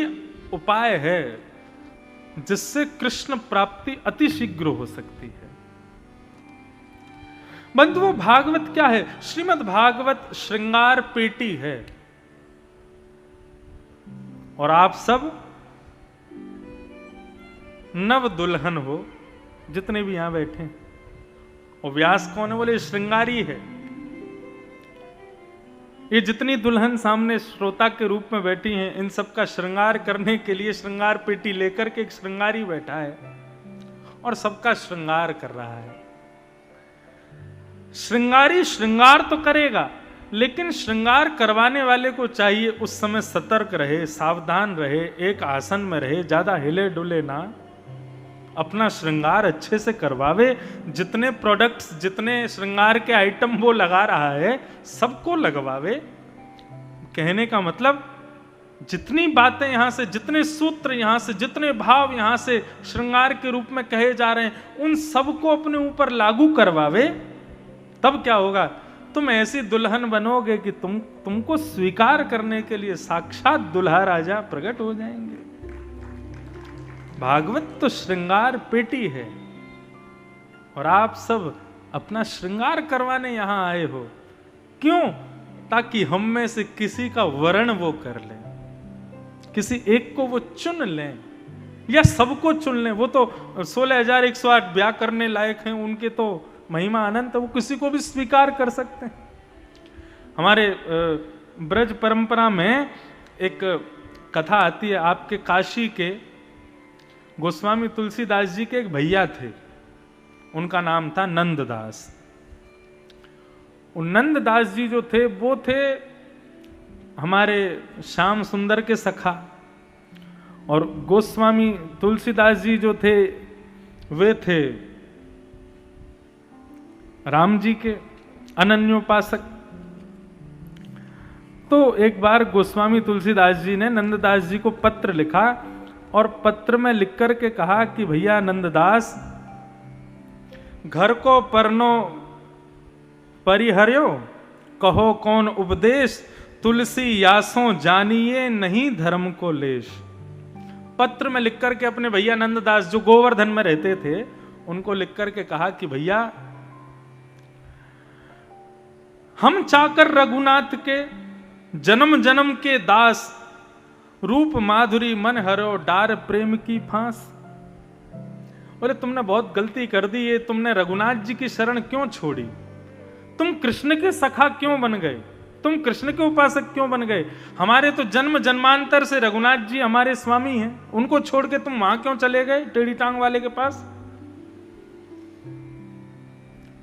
Speaker 1: उपाय है जिससे कृष्ण प्राप्ति अति शीघ्र हो सकती है। बंधुओं, भागवत क्या है? श्रीमद् भागवत श्रृंगार पेटी है, और आप सब नव दुल्हन हो, जितने भी यहां बैठे हैं। और व्यास कौन है? बोले श्रृंगारी है। ये जितनी दुल्हन सामने श्रोता के रूप में बैठी हैं, इन सबका श्रृंगार करने के लिए श्रृंगार पेटी लेकर के एक श्रृंगारी बैठा है और सबका श्रृंगार कर रहा है। श्रृंगारी श्रृंगार तो करेगा, लेकिन श्रृंगार करवाने वाले को चाहिए उस समय सतर्क रहे, सावधान रहे, एक आसन में रहे, ज्यादा हिले डुले ना, अपना श्रृंगार अच्छे से करवावे। जितने प्रोडक्ट्स, जितने श्रृंगार के आइटम वो लगा रहा है, सबको लगवावे। कहने का मतलब, जितनी बातें यहां से, जितने सूत्र यहां से, जितने भाव यहां से श्रृंगार के रूप में कहे जा रहे हैं, उन सबको अपने ऊपर लागू करवावे। तब क्या होगा? तुम ऐसी दुल्हन बनोगे कि तुमको स्वीकार करने के लिए साक्षात दुल्हा राजा प्रकट हो जाएंगे। भागवत तो श्रृंगार पेटी है, और आप सब अपना श्रृंगार करवाने यहां आए हो। क्यों? ताकि हम में से किसी का वर्ण वो कर लें, किसी एक को वो चुन लें, या सबको चुन लें। वो तो 16,108 ब्याह करने लायक हैं, उनके तो महिमा अनंत, वो किसी को भी स्वीकार कर सकते हैं। हमारे ब्रज परंपरा में एक कथा आती है। आपके काशी के गोस्वामी तुलसीदास जी के एक भैया थे, उनका नाम था नंददास। नंददास जी जो थे, वो थे हमारे श्याम सुंदर के सखा, और गोस्वामी तुलसीदास जी जो थे वे थे राम जी के अनन्योपासक। तो एक बार गोस्वामी तुलसीदास जी ने नंददास जी को पत्र लिखा, और पत्र में लिख कर के कहा कि भैया नंददास, घर को परनो परिहर्यो, कहो कौन उपदेश, तुलसी यासों जानिए नहीं धर्म को लेश। पत्र में लिख करके अपने भैया नंददास जो गोवर्धन में रहते थे उनको लिख करके कहा कि भैया हम चाकर रघुनाथ के जन्म जन्म के दास, रूप माधुरी मन हरो डार प्रेम की फांस। बोले तुमने बहुत गलती कर दी है, तुमने रघुनाथ जी की शरण क्यों छोड़ी, तुम कृष्ण के सखा क्यों बन गए, तुम कृष्ण के उपासक क्यों बन गए। हमारे तो जन्म जन्मांतर से रघुनाथ जी हमारे स्वामी हैं, उनको छोड़ के तुम वहां क्यों चले गए टेढ़ी टांग वाले के पास।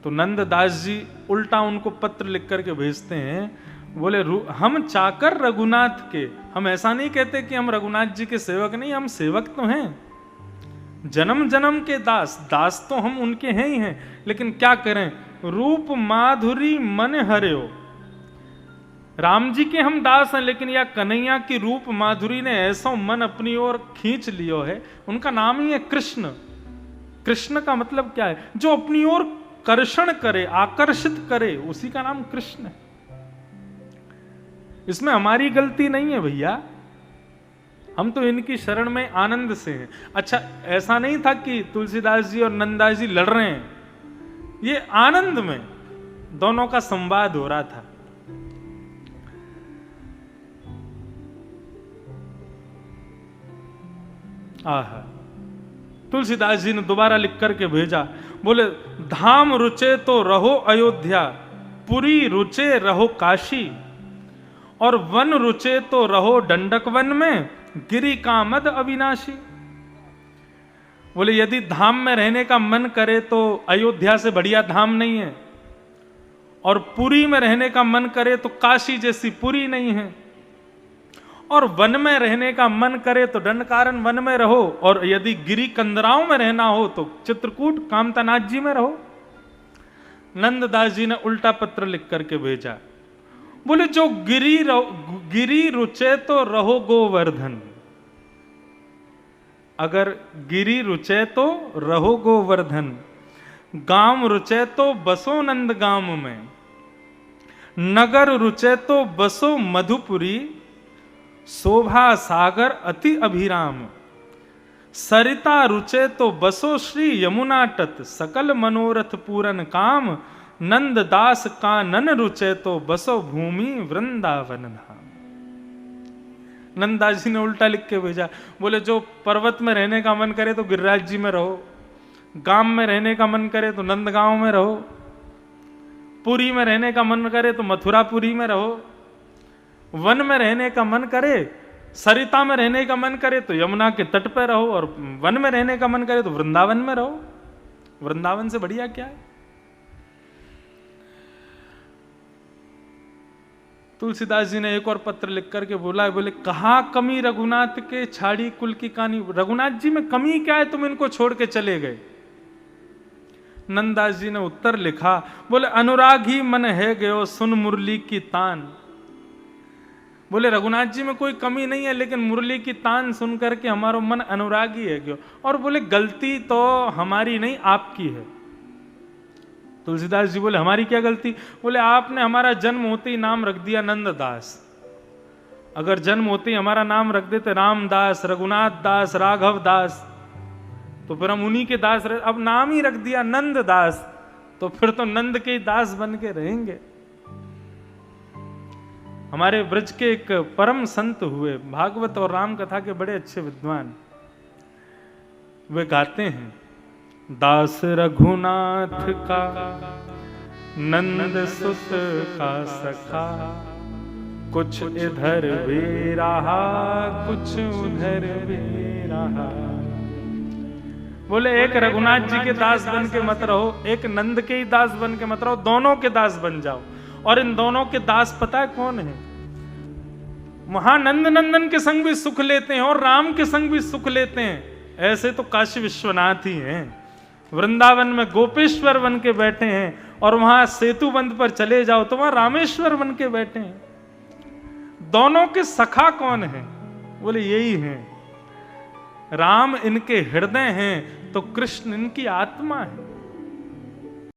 Speaker 1: तो नंददास जी उल्टा उनको पत्र लिख करके भेजते हैं, बोले हम चाकर रघुनाथ के, हम ऐसा नहीं कहते कि हम रघुनाथ जी के सेवक नहीं, हम सेवक तो हैं, जन्म जन्म के दास, दास तो हम उनके हैं ही हैं, लेकिन क्या करें, रूप माधुरी मन हर्यो। राम जी के हम दास हैं, लेकिन या कन्हैया की रूप माधुरी ने ऐसा मन अपनी ओर खींच लियो है, उनका नाम ही है कृष्ण। कृष्ण का मतलब क्या है, जो अपनी ओर कर्षण करे, आकर्षित करे, उसी का नाम कृष्ण है। इसमें हमारी गलती नहीं है भैया, हम तो इनकी शरण में आनंद से हैं। अच्छा, ऐसा नहीं था कि तुलसीदास जी और नंददास जी लड़ रहे हैं, ये आनंद में दोनों का संवाद हो रहा था। आहा, तुलसीदास जी ने दोबारा लिख करके भेजा, बोले धाम रुचे तो रहो अयोध्या, पुरी रुचे रहो काशी, और वन रुचे तो रहो दंडक वन में, गिरि कामद अविनाशी। बोले यदि धाम में रहने का मन करे तो अयोध्या से बढ़िया धाम नहीं है, और पुरी में रहने का मन करे तो काशी जैसी पुरी नहीं है, और वन में रहने का मन करे तो दंडकारण्य वन में रहो, और यदि गिरी कंदराओं में रहना हो तो चित्रकूट कामतानाथ जी में रहो। नंददास जी ने उल्टा पत्र लिख करके भेजा, बोले जो गिरी रुचे तो रहो गोवर्धन, अगर गिरी रुचे तो रहो गोवर्धन, गांव रुचे तो बसो नंद गांव में, नगर रुचे तो बसो मधुपुरी, शोभा सागर अति अभिराम, सरिता रुचे तो बसो श्री यमुना तट, सकल मनोरथ पूरन काम, नंददास कानन रुचे तो बसो भूमि वृंदावन धाम। नंददास जी ने उल्टा लिख के भेजा, बोले जो पर्वत में रहने का मन करे तो गिरिराज जी में रहो, गांव में रहने का मन करे तो नंद गांव में रहो, पुरी में रहने का मन करे तो मथुरापुरी में रहो, वन में रहने का मन करे, सरिता में रहने का मन करे तो यमुना के तट पर रहो, और वन में रहने का मन करे तो वृंदावन में रहो। वृंदावन से बढ़िया क्या है। तुलसीदास जी ने एक और पत्र लिख करके बोला, बोले कहा कमी रघुनाथ के छाड़ी कुल की कहानी, रघुनाथ जी में कमी क्या है, तुम इनको छोड़ के चले गए। नंददास जी ने उत्तर लिखा, बोले अनुराग ही मन है गयो सुन मुरली की तान। बोले रघुनाथ जी में कोई कमी नहीं है, लेकिन मुरली की तान सुन करके हमारा मन अनुरागी है गयो। और बोले गलती तो हमारी नहीं आपकी है। तुलसीदास जी बोले हमारी क्या गलती। बोले आपने हमारा जन्म होते ही नाम रख दिया नंददास, अगर जन्म होते ही हमारा नाम रख देते रामदास, रघुनाथ दास, राघव दास, तो फिर हम उन्हीं के दास रहे। अब नाम ही रख दिया नंददास, तो फिर तो नंद के ही दास बन के रहेंगे। हमारे ब्रज के एक परम संत हुए, भागवत और राम कथा के बड़े अच्छे विद्वान, वे गाते हैं, दास रघुनाथ का नंद सुत का सखा, कुछ इधर भी रहा कुछ उधर भी रहा। बोले एक रघुनाथ जी के दास बन के मत रहो, एक नंद के ही दास बन के मत रहो, दोनों के दास बन जाओ। और इन दोनों के दास पता है कौन है? महानंद नंदन के संग भी सुख लेते हैं और राम के संग भी सुख लेते हैं। ऐसे तो काशी विश्वनाथ ही हैं, वृंदावन में गोपेश्वर बन के बैठे हैं, और वहां सेतु बंद पर चले जाओ तो वहां रामेश्वर बन के बैठे हैं। दोनों के सखा कौन है? बोले यही हैं, राम इनके हृदय हैं तो कृष्ण इनकी आत्मा है।